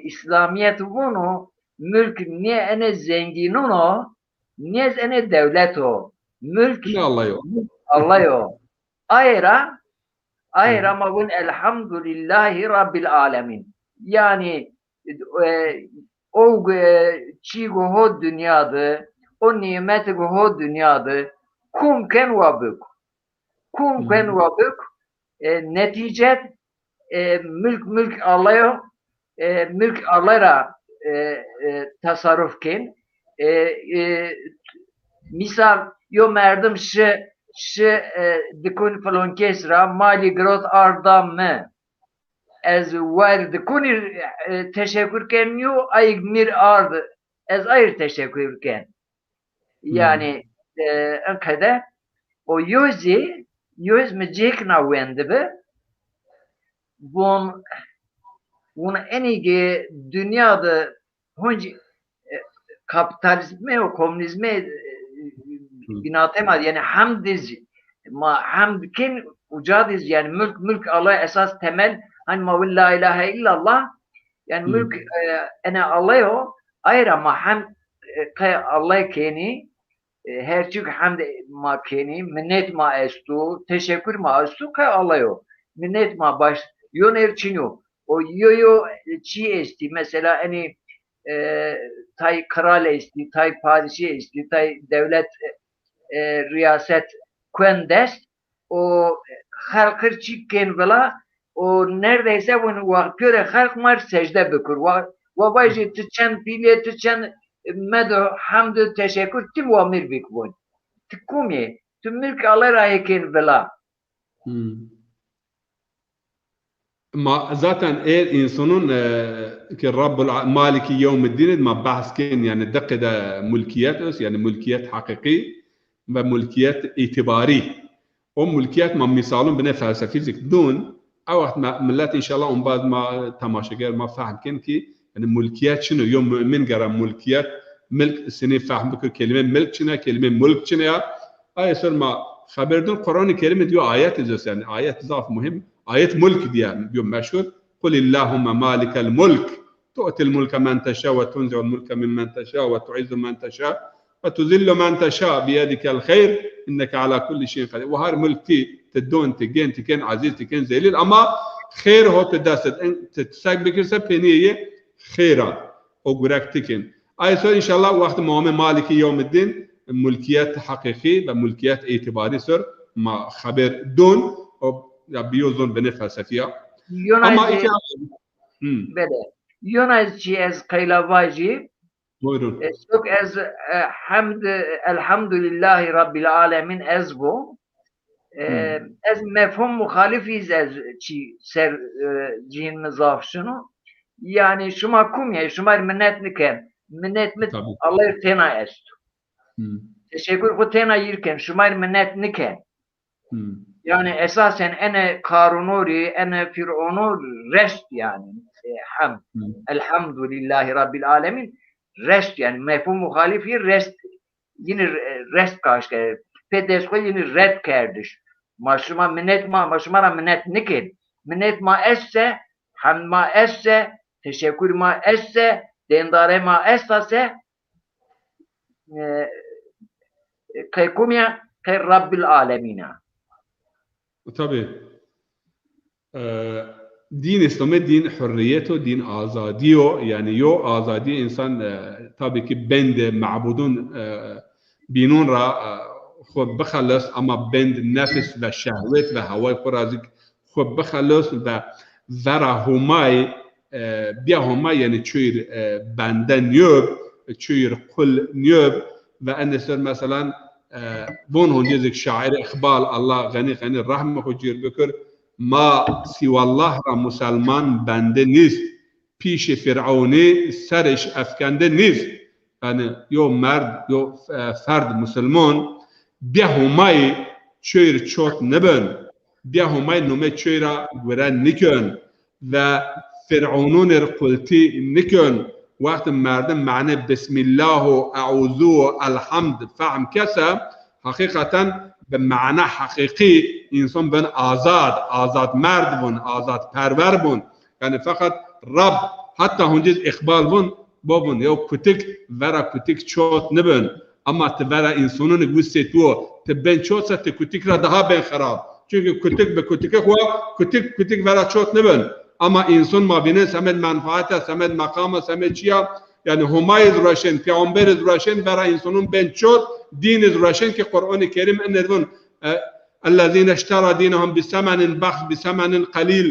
İslamiyet bunu mülk niye en zengin ona Niyez ene devlet o. Mülk Ne Allah yok. Allah o. Ayra ma bun elhamdülillahi rabbil alemin. Yani o çi go dünyada, o nimet go dünyada kumken vabuk. Kumken vabuk. Neticet mülk Allah'a mülk Allah'a tasarruf kin. Misal yo merdim dikun falan kesra mali grot ardam mı? Ez var dikuni teşekkür ken yo ay mir ard ez ayır teşekkür ken. Yani kadar o yüz mecekna vendibe bun enige dünyada honci kapitalizme o komünizme binatemaz yani hamdiz ma hamdkin ucadiz yani mülk Allah esas temel hani ma la ilahe illallah yani mülk ene Allah o ayrı ma ham Allah keni her çük hamd ma keni minnet ma estu teşekkür ma estu kay Allah o minnet ma baş yoner çinyo o yo çi esti mesela hani tay kral esti tay padişah esti tay devlet riyaset kwendes o halkır çıkken vela o neredeyse bunu vaktiyle halk mar secde bükür ve bajı tüçen piliye tüçen medo hamdü teşekkür tim vamir bikbun tıkumi tüm mülk Allah rahiken vela ما zaten eğer insanın ki Rabbul Maliki Yevmiddin ma bahsken yani dakika mülkiyet yani mülkiyet hakiki ve mülkiyet itibari o mülkiyet ma misalun bine felsefi zikdun avakt millet inşallah on baz ma tamaşager ma fahmken ki yani mülkiyet şunu yom mümin gara mülkiyet milk seni fahm bikir kelime milk çine kelime mülk çine ya ayet ma haberdun Kur'an-ı Kerim diyor ayet izliyoruz yani ayet zaf mühim ayet mülk diye diyor meşhur kulillahumma malikel mulk tu'til mulka men teşâ ve tunzi'ul mulka mimmen teşâ ve tu'izzu men teşâ ve tuzillu men teşâ biyedikel hayr inneke ala kulli şeyin kadir ve her mülki tedon tegen tiken aziz tiken zelil ama hayr ho tedasset tsak bikirse peniye hayra o gurek tiken ayet inşallah vakti muhammed maliki yevmiddin mülkiyet hakiki ve mülkiyet itibari sır ma haber don o ya biyozun bene felsefiye ama iki böyle Yunusçi ez kaylavacı buyurun çok ez hamd elhamdülillahi rabbil alemin ez bu ez mefhum muhalifiz ez çi ser cihin mezaf şunu yani şuma kumya şuma minnet niken minnet mit Allah tena est teşekkür bu tena yirken şuma minnet niken yani esasen ene karunuri ene fir'onu rest yani hamd elhamdülillahi rabbil alemin rest yani mefhum muhalifi rest yine rest karşı pedesko yine red kardeş maşuma minnet nikin minnet ma esse hamd ma esse teşekkür ma esse dendare ma essase kaykumya kay rabbil alemina. Tabii. Din İslam'ı din hürriyeti, din azadi o. Yani yo azadi insan tabii ki bende ma'budun binun ra خود بخلص اما بند نفس و شهوت و هوای خورازی خود بخلص و ذرا همای بیا همای یعنی چویر بنده نیوب چویر قل نیوب و اندسر مثلا بون هنجزك شاعر اقبال الله غنی غنی رحمه خجیر بکر ما سوى الله را مسلمان بنده نیست پیش فرعونی سرش افکنده نیست یعنی یو مرد یو فرد مسلمان بیا همای چویر چوت نبن بیا همای نومه چویرا گورن نکن و فرعونون رقلتی نکن وقت مردم معنی بسم الله و اعوذو و الحمد فهم کسا حقیقتا به معنی حقیقی انسان بن آزاد مرد بون آزاد پرور بون یعنی فقط رب حتی هنجز اقبال بون بابون یا کتک ورا کتک چوت نبن ama tevera insanın gusset o teben çotsa te kutikra daha ben xarab. Çünkü kutik be kutike xwa kutik vera çot nebin. Ama insan mabine semed menfaata, semed makama, semed çiya yani humayz raşen, peygamberiz raşen vera insanın ben çot diniz raşen ki Kur'an-ı Kerim ennedun الذين اشترى دينهم بثمن بخس بثمن قليل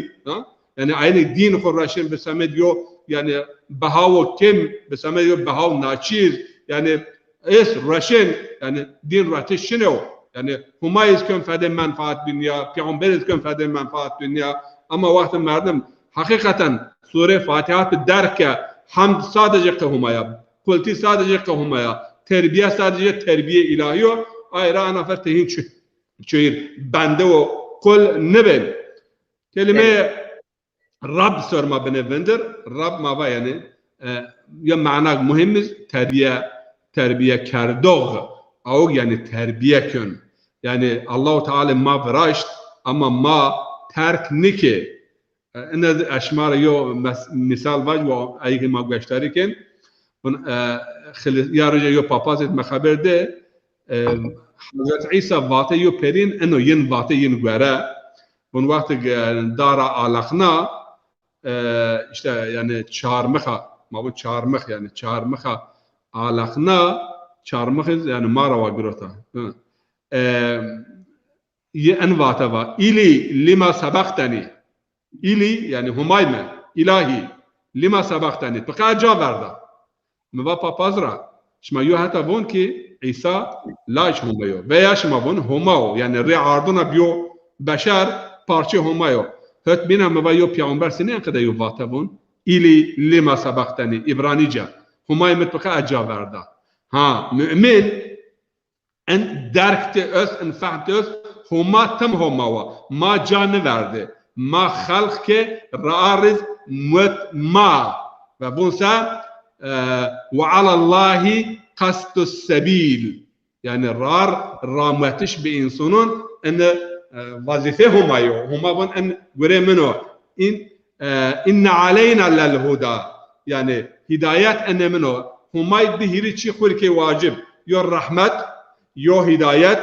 yani aynı din xurraşen besamed yo yani bahav kim besamed yo bahav naçiz yani es raşen yani din ratiş şino yani humayz kön fede menfaat dünya peygamberiz kön fede menfaat dünya ama vakti merdim hakikaten sure Fatiha derke hamd sadece kahumaya kulti sadece kahumaya terbiye sadece terbiye ilahiyo ayrı anafer tehin çöyür bende o kul nebel kelime Rab sorma benevendir Rab mava yani ya ma'nak muhimiz terbiye kardog او yani terbiye kön yani Allahu Teala ma veraşt ama ma terk nike en aşmar yo misal vaj ve ayki ma gösteriken ya raja yo papaz et haberde Hazret İsa vate yo perin eno yin vate yin göre bun vakti dara alakna işte yani çağırmıha ma bu çağırmıh yani çağırmıha alakna çağırmıhız yani mara va grota ye en vate va ili lima sabaktani ili yani humayme ilahi lima sabaktani peka caverda meva papazra şma yo hata von ki İsa laç humayo veya şma von humao yani ri'arduna biyo beşer parça humayo höt bina meva yo peygamber sene kadar yo vate von ili lima sabaktani İbranice humayme peka caverda ha mümin en derkte öz en fahmte öz huma tam humawa ma canı verdi ma halk ke ra'ariz ma ve bunsa ve alallahi kastus sebil yani rahmetiş bir insanın en vazife humayo huma bun en göre meno inne aleyna lel huda yani hidayet enne meno humay dihiri çi khulke vacib yo rahmet yo hidayet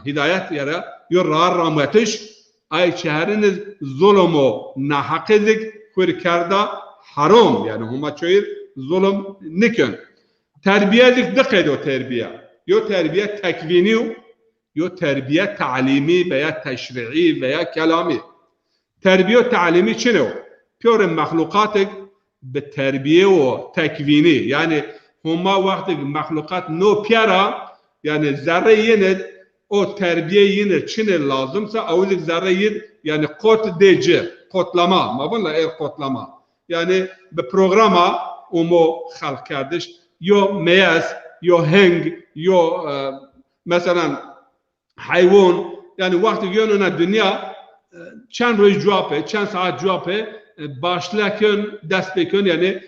hidayet yara yo rahmetiş ay çehriniz zulmü nahakizik kur karda haram yani huma çoyir zulüm nikön terbiyelik dikkat o terbiye yo terbiye tekvini yo terbiye ta'limi veya teşri'i veya kelami terbiye ta'limi çino pure mahlukatık be terbiye o tekvini yani huma vakti mahlukat no piara yani zerre yine o terbiye yine çine lazımsa avlik zerre yine yani kod deci kodlama mabunla kodlama yani bir programa umu halk kardeş yo meyaz yo heng yo mesela hayvan yani vakti yönüne dünya çend roz cevapı çend saat cevapı başlarken dest bekön yani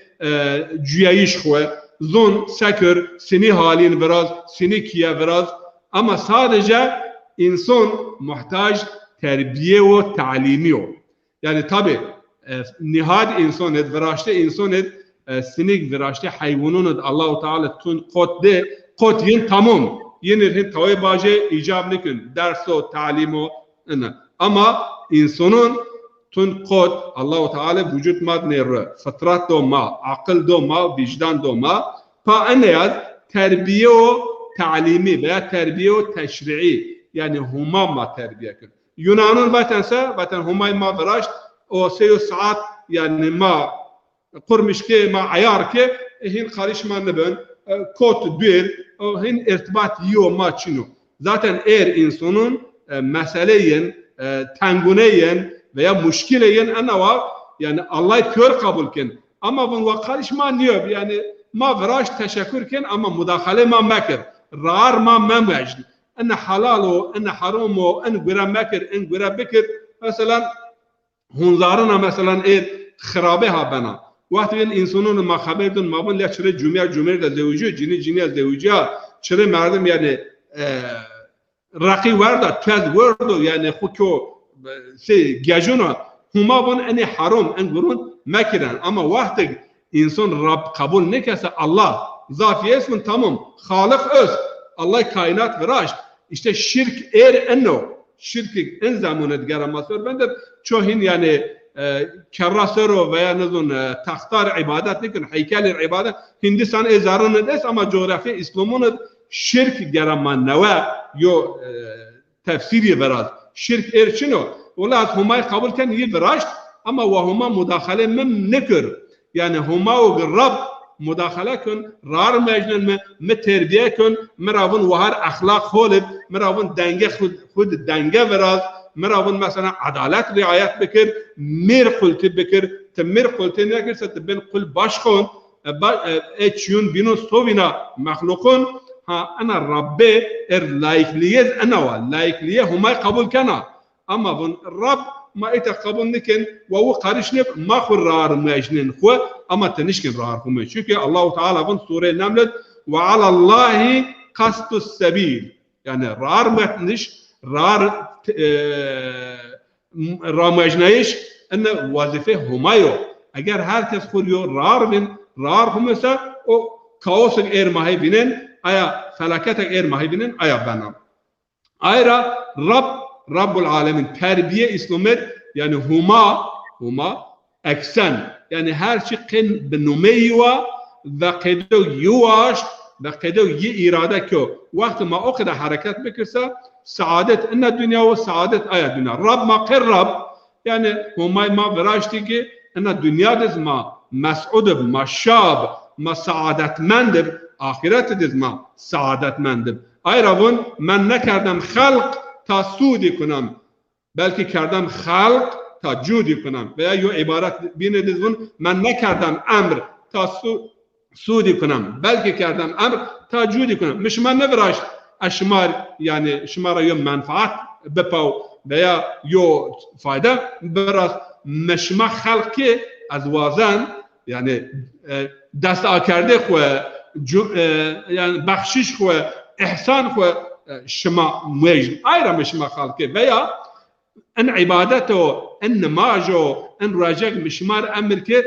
cüyayiş koy zon sekür seni halin biraz seni kiye biraz ama sadece insan muhtaç terbiye ve talimi o yani tabi nihayet insan et veraşte insan et sinik veraşte hayvanın Allah-u Teala tun kod yin tamam yenir tavay baje icab nikün ders o talim o ama insanın tun kod Allah-u Teala vücut mad nere fıtrat do ma akıl do ma vicdan do ma pa eneyaz terbiye o talimi veya terbiye o teşri'i yani huma ma terbiye kün Yunan'ın vatan humay ma veraşt o seyo saat yani ma kurmuş ki ma ayar ki hin karışma nebön kod düel hin irtibat yiyor ma çino zaten eğer insanın meseleyen tenguneyen veya müşkileyen anava yani Allah kör kabulken ama bunu karışma niye yani ma veraş teşekkürken ama müdahale ma mekir rar ma memecd en halalo en haramu en güra mekir en güra bekir mesela hunzarına mesela eğer kharabe ha bana vakti insanın ma haberdun ma bun leçre cümle de zevcu cini zevcuya çre merdim yani raqi varda tez vardo yani huko şey gajuna huma bun en haram en gurun mekiren ama vakti insan Rab kabul ne kese Allah zafiye ismin tamam. Halik öz. Allah kainat viraşt. İşte şirk enno. Şirk en zamanı geramasör. Ben de çoğun yani kerrasero veya nezun tahtar ibadet nikin, heykel ibadet Hindistan ezarını des ama coğrafya İslam'ın şirk geraman neve yo tefsiri biraz. Şirk erçino. Ola az humayı kabulken iyi viraşt ama ve huma müdahale mem nekir. Yani huma o Rab müdahale kün, rar mecnun me terbiye kün, meravun vahar ahlak holib, meravun denge khud denge biraz, meravun mesela adalet riayet bekir, mir kulti bekir, temir kulti ne kirse tebin kul başkon, eçyun binun sovina mahlukun, ha ana Rabbe laikliyez ana laikliye huma kabul kana, ama bun Rab ما يتقبل نكن وهو قارشنف ما خرار ماجنن خو اما تنشكن رار خو çünkü Allah Teala bun sure Naml ve alallahi qastus sabil yani rar matniş rar ramajnayiş en vazife humayo eğer herkes kuruyor rar humsa o kaos ermahi binen aya felaket ermahi binen aya banam ayra Rabbul Alemin terbiye İslam'et yani huma eksen yani her şey kin benumeywa ve kedo yuvaş ve kedo yi irade ko vakti ma o kadar hareket bekirse saadet inna dünya ve saadet aya dünya Rabb ma qirrab yani huma ma veraşti ki inna dünya dizma mes'ud ma şab ma saadetmendir ahiret dizma saadetmendir ayravun men nekerdem halk تا سودی کنم بلکه کردم خلق تا جودی کنم و یا یو عبارت بینه دیدون من نکردم امر تا سودی کنم بلکه کردم امر تا جودی کنم مش من نبراش اشمار yani شمارا یو منفعت بپاو و یا یو فایده براز مشما خلقی از وازن yani دست آکرده خو yani بخشش خو احسان خو شما موجن ايرا مش ما خالك veya ان عبادته ان نماجه ان راجع مشمار امر كي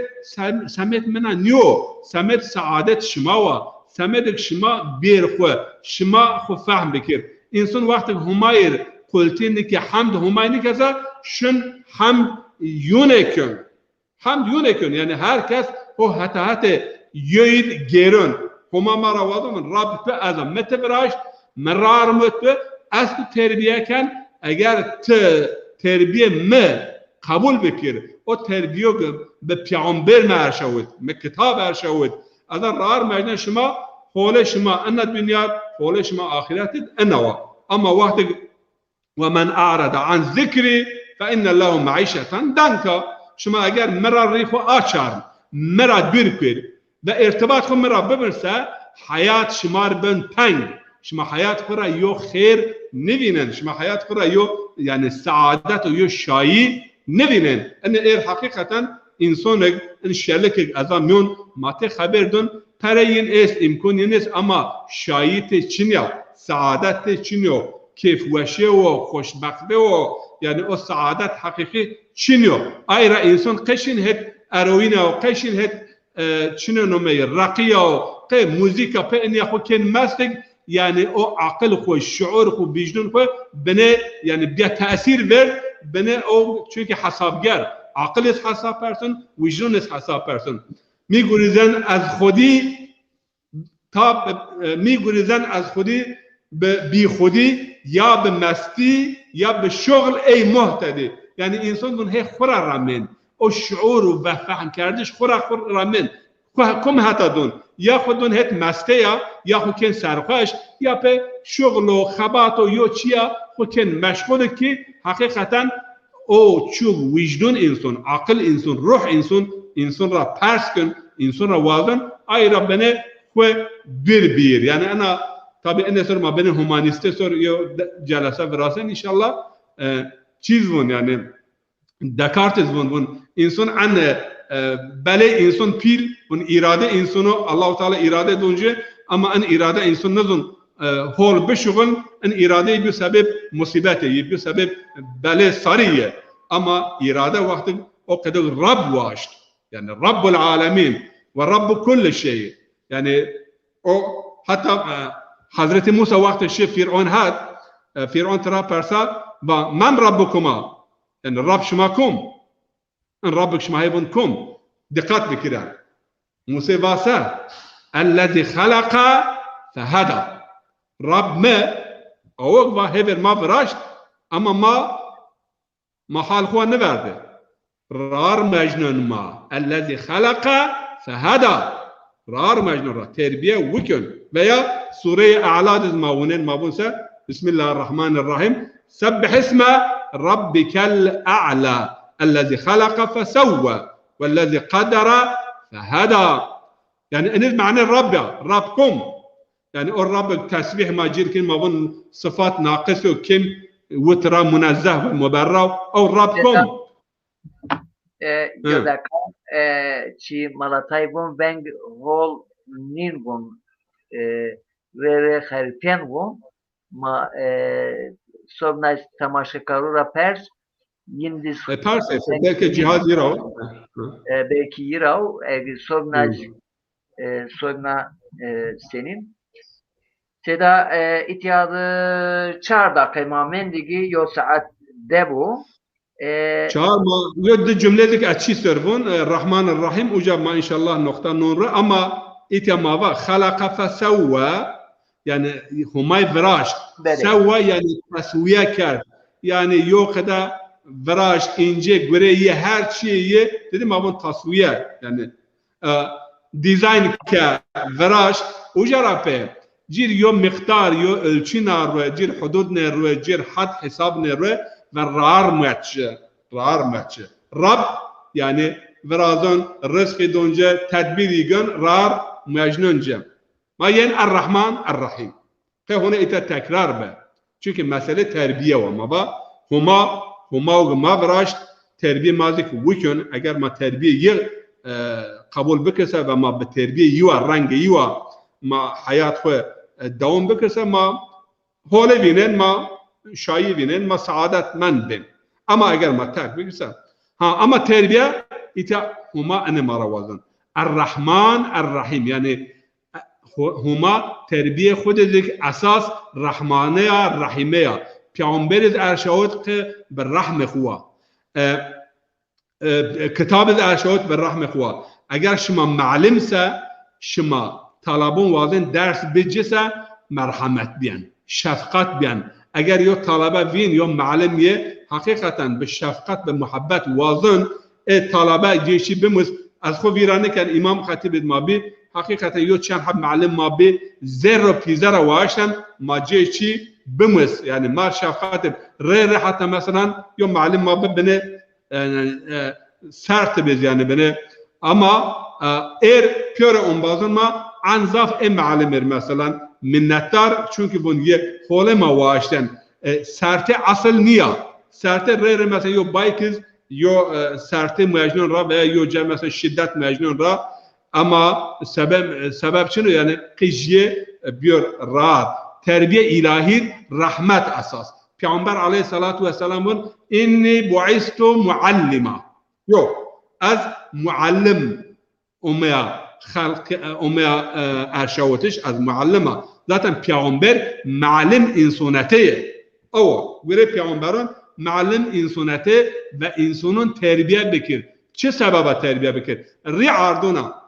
سمت منا نيو سمت سعادت شماوا سمت شما بير خو شما خو فهم بكير انسان وقت هماير قلتين كي حمد همايني كذا شن حمد يونكن يعني herkes o hatta يويد جيرون هما مرا وادو من رب به اعظم متبراش مرار متبه از terbiye ken eğer terbiye me kabul bekir o terbiye be peygamber me erşavut me kitap erşavut adan rar mecne şuma hole şuma anna dünya hole şuma ahiretit enava ama vakti ve men a'rada an zikri fe inne lehu maişeten danka şuma eğer merar rifu açar merar birkir ve irtibat khum merar bibirse hayat şumar ben teng شما حیات خورا یو خیر نبینن شما حیات خورا یو یعنی سعادت و یو شایی نبینن ان ایر حقیقتا انسانک ان شلک از میون ماته خبر دون ترین است امکانی نیست اما شاییت چنیا سعادت چنیو کیف وشه و خوشبخته و یعنی او سعادت حقیقی چنیو ایرا انسان قشن هت اروینا و قشن هت چنو نمی رقیه و قی موزیکا په ان یخو کن مستک yani o akıl koy, şuur koy, vicdan koy, bana yani bir tesir ver, bana o çünkü hesapgar, akıl es hesap person, vicdan es hesap person. Mi gurizan az khudi, mi gurizan az khudi, bi khudi ya be masti ya be şugl ey muhtedi. Yani insan bunu hep khura ramen, o şuur ve fahm kardeş khura ramen. کم هتا دون یا خودون هت مسته یا خود کن سرخوش یا به شغل و خبات و یا چیا خود کن مشغول که حقیقتا او چوب وجدان انسان عقل انسان روح انسان را پرس کن انسان را وازن ای را بنه خو بیر یعنی انا tabi en sonra ma benim humaniste soruyor jalasa verasen inşallah çiz bun yani Descartes bun insan an bale insan pil bun irade insanı Allah Teala irade edince ama an irade insan nazın hol beşugun an irade bir sebep musibete bir sebep bale sariye ama irade vakti o kadar Rabb vaşt yani Rabbul Alemin ve Rabbu kulli şey yani او حتی حضرت موسی وقتش فرعون هست فرعون ترا پرسا و من ربکما یعنی رب شما کم ان ربک شما هیبون کم دقت بکرن موسی واسه الذي خلق فهدى رب ما اوق و هیبر ما براشت اما ما حال خوا نبرده رار مجنون ما الذي خلق فهدى رار مجنون را تربیه وکن و یا سوره اعلاد ماونن مابونسه بسم الله الرحمن الرحیم سبح اسم ربك الاعلى الذي خلق فسوى والذي قدر فهدى يعني ان معنى الرب ربكم يعني الرب تسبيح ما جيركن مابون صفات ناقصه كم وترى منزه ومبرر او ربكم Yodakan ci malatay bun veng hol nin bun ve harfen bun ma sobna tamaşakarura pers yindi pers belki cihaz yirav belki yirav sobna senin seda itiyadı çarda kıymamendigi yo saat debu çağırma yödde cümledik açı servon Rahman Rahim ucama inşallah nokta nuru ama itemava halaka fesevva yani humay viraş sevva yani tasviye kar yani yok da viraş ince göreyi her şeyi dedim ama tasviye yani dizayn ka viraş ucara pe cir yo miktar yo ölçü nar cir hudud nar cir had hesab nar ve rar maçı. Rab yani verazon rızkı donca tedbiri gün rar mecnunca. Ma yen er-Rahman er-Rahim. Ke hona ita tekrar be. Çünkü mesele terbiye var ma huma ma veraş terbiye mazik wikun eğer ma terbiye kabul bikese ve ma be terbiye yuva rengi yuva ma hayat xwe devam bikese ma hole binen ma şayi binen ma saadetmend bin. Ama eğer ma terk bikese ama terbiye ita huma ene maravazın. Er-Rahman er-Rahim yani huma terbiye xudezik esas rahmaneya rahimeya پیامبر ارشاد که به رحم خوا کتاب ارشاد به رحم خوا اگر شما معلم سه شما طلبون وازن درس بجسه مرحمت بیان شفقت بیان اگر یو طلبه وین یا معلم یه حقیقتا به شفقت به محبت وازن طلبه جیشی بموز از خو ویرانه کن امام خطیب ما بی حقیقتا یو چند حب معلم ما بی زر و پیزر واشتن ما جیشی بمس يعني ما شافت غير حتى مثلا يوم معلم ما ببني سرت بز يعني بني اما بيور اون ما انظاف معلم مثلا minnettar çünkü bunu hole ma vaşten serte asıl niye serte غير مثلا yo baykiz yo serte mecnun ra veya yo mesela şiddet mecnun ra ama sebep şunu yani kıjiye bir rahat terbiye ilahi rahmet asas. Peygamber aleyhissalatu vesselam'ın inni bu'istu muallima. Yok. Az muallim umya erşavutiş az muallima. Zaten peygamber malim insanetiye. O göre peygamberin malim insaneti ve insanın terbiye bekir. Çe sebebe terbiye bekir? Ri'arduna.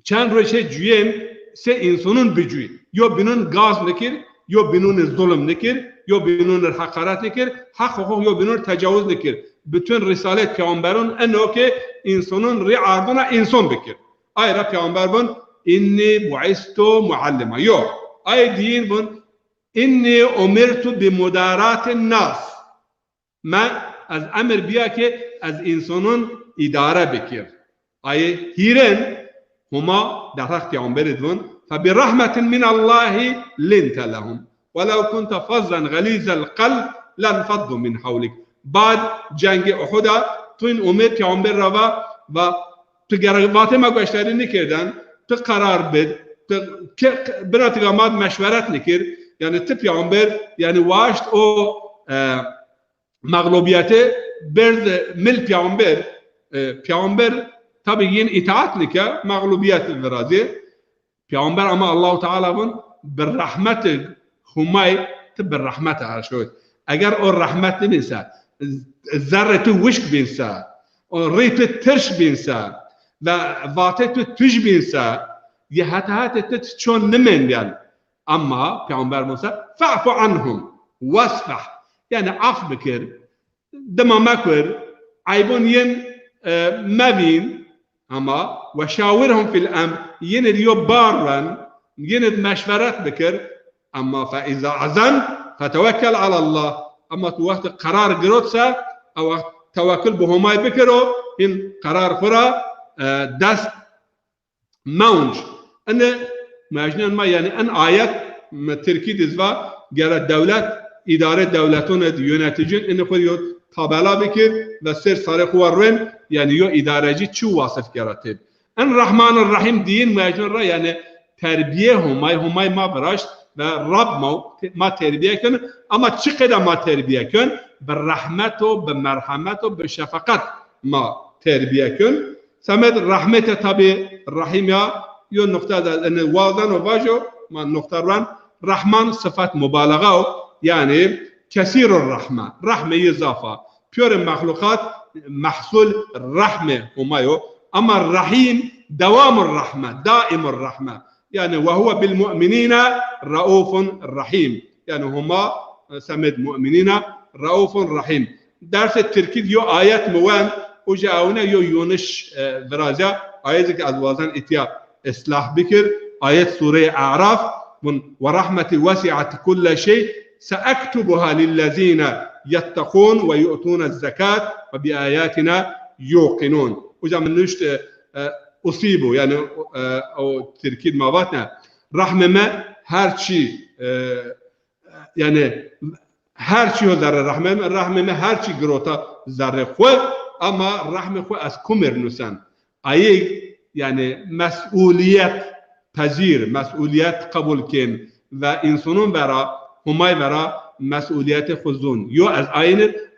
Çend reşe cüyen se insanın bücüğü. Yo binun gaz nekir, yo binun zulüm nekir, yo binun hakaret nekir, hak hukuk yo binun tecavüz nekir. Bütün risalet peygamberin en o ki insanın ri'ardına insan bekir. Ayrıca peygamber bun inni bu'istu muallima. Yo. Ay din bun inni umirtu bi mudaratin nas. Ma az emir biya ki az insanın idare bekir. Ay hiren huma darak peygamber bun فبرحمة من الله لنت لهم ولو كنت فظا غليظ القلب لانفضوا من حولك بعد جنگ احد تو این امید پیامبر را و تو گروات ما گشتاری نکردن تو قرار بد تو برات گامات مشورت نکرد یعنی تو پیامبر یعنی واشت او مغلوبیت برد مل پیامبر tabii yin itaat nike mağlubiyet verazi پیامبر اما الله تعالی بون بالرحمت همای تو بالرحمت هر شد اگر او رحمت نمیسه ذره تو وشک بینسه ریت ترش بینسه و واته تو توش بینسه یه حتی تو چون نمیندن اما پیامبر موسی فعفو عنهم واصفح یعنی عفو بکر دما مکر عیبون ین مبین اما و شاورهم فی الامر ین دیو بارن ین مشورت بکر اما فاذا عزم فتوکل علی الله اما تو وقت قرار گرفت او توکل به همای بکرو این قرار خورا دست مونج ان ماجنان ما یعنی ان آیت ترکید ازوا گر دولت اداره دولتون یونتیجن ان خود یو تابلا بکر و سر سار خوارن یعنی یو ادارهجی چو واصف کرده ان رحمان الرحیم دین ماجنان را یعنی تربیه همای ما براشت و رب ما تربیه کن اما چقدر ما تربیه کن به رحمت و به مرحمت و به شفقت ما تربیه کن سمت رحمت تابع رحیم یا نقطه ان واضح و واجو ما نقطه ران رحمان صفت مبالغه یعنی کثیر الرحمه رحمه اضافه پیور مخلوقات محصول رحمه همایو اما الرحیم دوام الرحمه دائم الرحمه يعني وهو بالمؤمنين رؤوف رحيم يعني هما سمد مؤمنين رؤوف رحيم درس التركيز يو آيات موان وجاءونا يو يونش فرازا آياتك أزوازان اتياب إصلاح بكر آيات سورة أعراف ورحمة وسعت كل شيء سأكتبها للذين يتقون ويؤتون الزكاة وبآياتنا يوقنون وجاء من نشت أصيبوا يعني أو تركيز ما باتنا رحمة ما هرشي يعني هرشي هو ذره رحمة ما هرشي قروتا ذره خو أما رحمة خو از كمر نسان أي يعني مسؤوليات پذير مسؤوليات قبول كن و إنسانون برا هماي برا مسؤوليات خزون يو از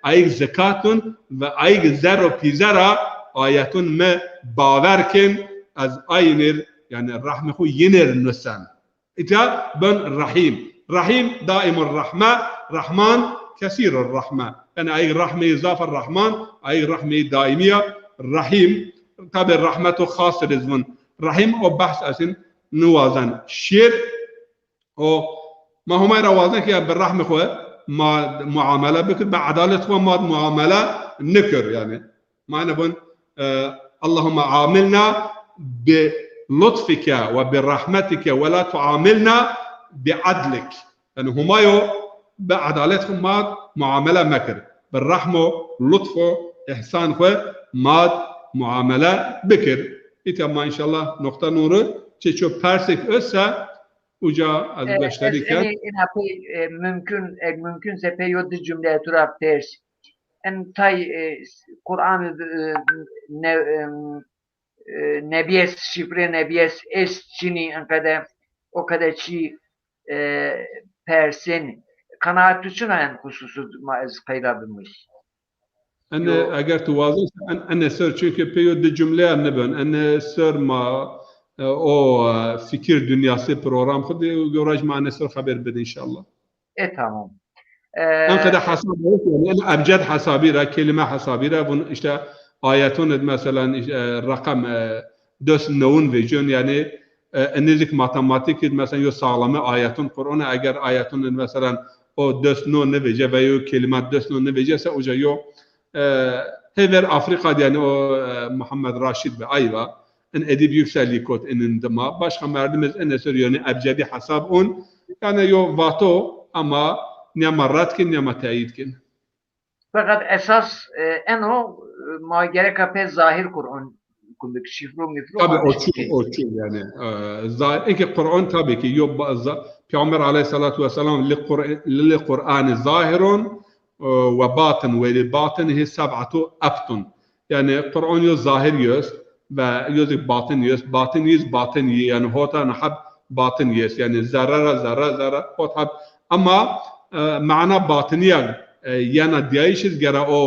أي زكاتون و أي ذره بيزرا آیتون ما باور کن از آینر یعنی رحمه خو ینر نسان اتا بن رحیم دائم الرحمه رحمان كثير الرحمه يعني اي رحمه اضافه الرحمن اي رحمه دائميه رحیم طبعا رحمته خاص رزون رحیم او بحث اسن نوازن شیر او ما هم روازن که بالرحمه خو ما معامله بكر بعدالت خو ما معامله نكر يعني ما نبون اللهم عاملنا بلطفك وبرحمتك ولا تعاملنا بعدلك يعني همايو بعدالتهم ماد معامله مكر بالرحمه لطفه احسان خو ماد معامله بكر ايتا ما ان شاء الله نقطه نورو چچو پرسك ösa uca az başladık ya mümkünse peyotlu cümle turap ters en tay Kur'an nebiyes şifre nebiyes es çini en kadar o kadar çi persen kanaat için en hususu maz kaydabılmış. أنا أجر توازن أنا سر çünkü peyotlu cümle anlaban أنا سر ما o fikir dünyası program خود göraj manası haber bedin inşallah. Tamam. أنا كده حساب يعني أبجد حسابيرة كلمة حسابيرة بون إشتا آياتون مثلا رقم دوس نون فيجن يعني النزك ماتماتيك مثلا يو سالمة آياتون قرآن أجر آياتون مثلا أو دوس نون نفيجة ويو كلمات دوس نون نفيجة سأوجا يو هيفر أفريقيا يعني أو محمد راشد بأيوة إن أديب يكسل يكوت إن اندما باش خمردمز إن سر يعني أبجدي حساب أون يعني يو واتو أما ne marrat kin ne matayid kin. Fakat esas en o gerek apel zahir Kur'an kundaki şifre mifru. Tabii o yani zahir ki Kur'an tabii ki yok Peygamber aleyhissalatu vesselam li Kur'an zahirun ve batın ve li batınihi sab'atu aftun. Yani Kur'an yok zahir yüz ve yok batın yüz yani hota nahab batın yüz yani zarra hota ama معنا باطنية يعني ديايشز جرا أو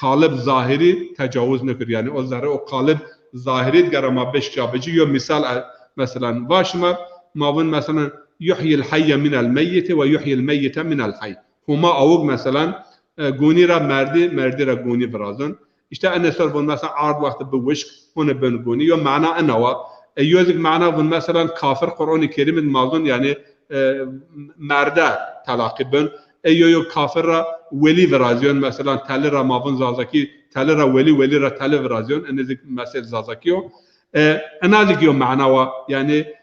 قالب ظاهري تجاوز نكر يعني أو ظاهر أو قالب ظاهري جرا ما بيش جابجي يوم مثال مثلا واشمر ما بين مثلا يحيي الحي من الميت ويحيي الميت من الحي هما اوق مثلا گونی را مردی را گونی برازن işte anne sor bun mesela ard vakti bu vişk onu ben guni yo mana anava yozik mana bun mesela kafir Kur'an-ı Kerim'in mazun yani merda talakibun yo kafir ra veli verazyon mesela tali ra mabun zazaki tali ra veli ra tali verazyon enezik mesela zazaki yo enazik yo mana yani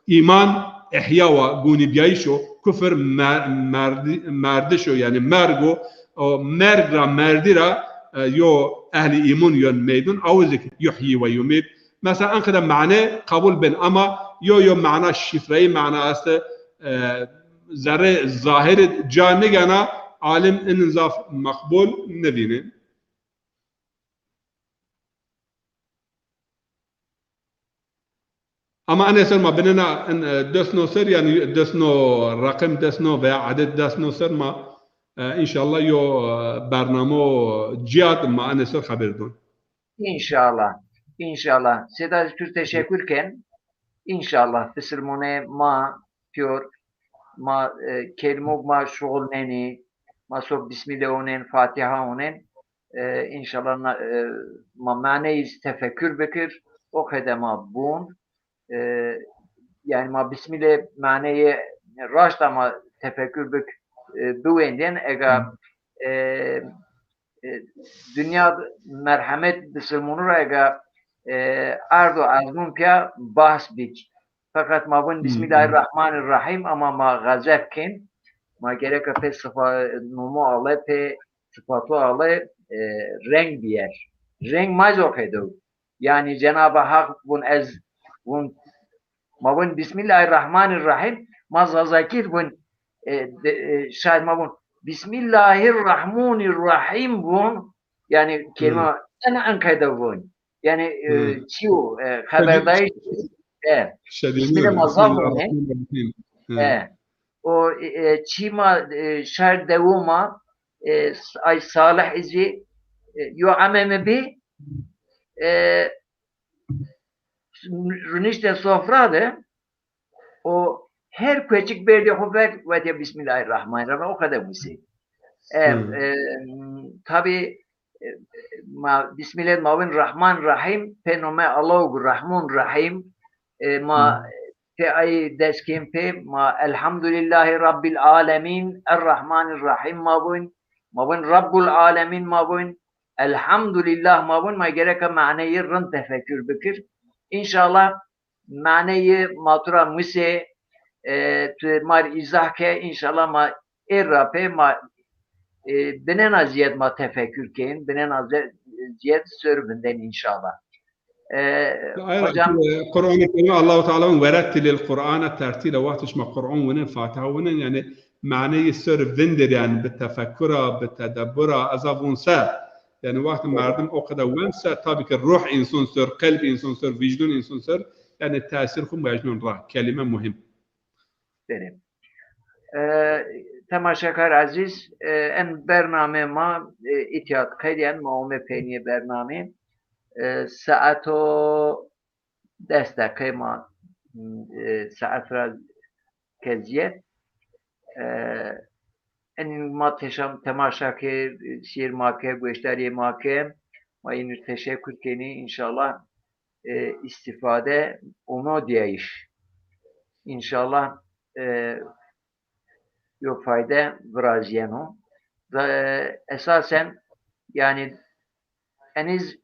iman ihya ve guni biyayşo küfür merdişo yani mergo o mergra merdira يو أهل إيمان يون ميدون أو ذك يحيي ويميت مثلا أنقذ معناه قبول بين أما يو معناه الشفري معناه است ذره ظاهر جانب أنا عالم إن زاف مقبول ندينه أما أنا أسأل ما بيننا إن دسنو سر يعني دسنو رقم دسنو veya عدد دسنو سر ما İnşallah yo برنامه cihad manası haberdun. İnşallah. İnşallah. Seda Tür teşekkürken inşallah fısırmone ma piyor ma kelime ma şoğulneni ma so bismillah onen Fatiha onen inşallah ma maneyiz tefekkür bekir o kadema bun yani ma bismillah maneyi raşta ma tefekkür bekir دویندن اگر dünya merhamet dışımını eğer ardu azmun pya bahs bik fakat mabun Bismillahirrahmanirrahim ama ma gazefken ma gerek pe sıfa numu ale pe sıfatı ale renk biyer renk mazok edu yani Cenab-ı Hak bun ez bun mabun Bismillahirrahmanirrahim ma zazakir bun şayet mabun Bismillahirrahmanirrahim bun yani kelime ana ankayda bun yani çiu haberdayız Bismillah mazhab o çima şer devuma ay salih izi yo ameme bi rünişte sofrada o her küçük bir de hubek ve Bismillahirrahmanirrahim o kadar bir şey. Tabi Bismillahirrahmanirrahim penome Allahu Rahman Rahim ma pe ay deskem pe ma elhamdülillahi Rabbil alemin Errahmanirrahim mabun Rabbul alemin mabun elhamdülillah mabun ma gereka maneyi rın tefekkür bikir. İnşallah maneyi matura müse mar izah ke inşallah ma errape ma benen aziyet ma tefekkür keyin benen aziyet sörbinden inşallah. Hocam Kur'an-ı Kerim Allah-u Teala'nın verettilil Kur'an'a tertile vaktiş ma Kur'an venin Fatiha venin yani ma'neyi sörvindir yani bitefekkura bitedebbura azavunsa yani vakti merdum o kadar vense tabii ki ruh insan sör, kalp insan sör, vicdan insan sör yani tesir kum mecnun rah kelime mühim. Benim. Temaşakar aziz en bername ma itiyat kaydiyen maume peyniye bername saato destek ma saat ra keziyet en ma temaşake şiir make göçteri make ma yine teşekkür keni inşallah istifade onu diyeyiş inşallah yok fayda vraziyeno esasen yani eniz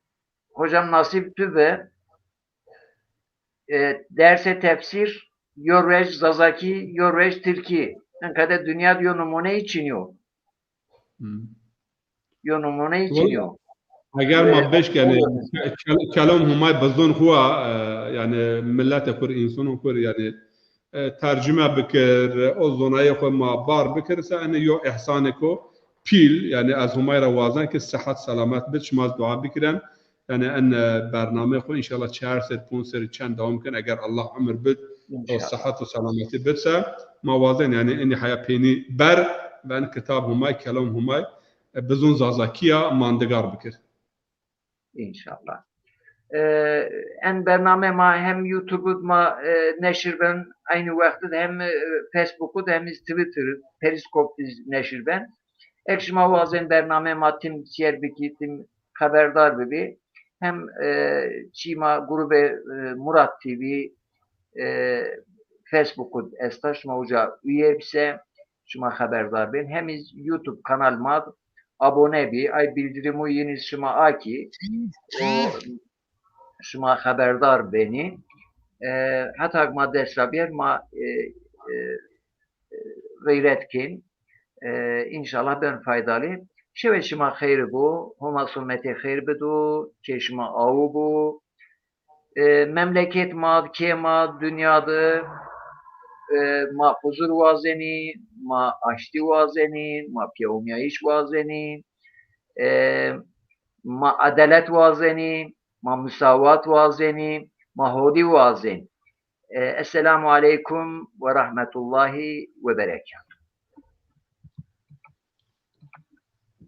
hocam nasip tübe derse tefsir yorrej zazaki yorrej Türkiye en kadar dünya diyor numune için yok diyor numune için yok اگر ما بش yani kelam humay bazon huwa yani millet kur insan kur yani tercüme bikir o zonaya xwe ma bar bikirse yani yo ihsan ko pil yani az humayra vazan ki sıhhat selamet bit şmaz dua bikiren yani en bername xwe inşallah 4 saat 5 saat çend devam kin eğer Allah ömür bit o sıhhat ve selameti bitse ma vazan yani en haya peni ber ben kitab humay kelam humay bizon zazakiya mandigar bikir İnşallah. En برنامه ما هم یوتیوب ما نشر بن aynı وقت hem Facebook hem Twitter Periskop نشر بن ekşima bazen برنامه ما tim siyer bikitim haberdar bebi hem çima grubu Murat TV Facebook esta şuma uca üye bise şuma haberdar ben hem YouTube kanal ma abone bi ay bildirimi yeni şuma aki o şuma haberdar beni hatta ma desrabiyer ma gayret kin inşallah ben faydalı şeve şuma hayır bu homa sünneti hayır bedu keşma avu bu memleket ma kema dünyada ma huzur vazeni ma aşti vazeni ma piyavmiyayiş vazeni ma adalet vazeni ma müsavat vazeni ma hodi vazen Esselamu Aleyküm ve Rahmetullahi ve Berekatuhu.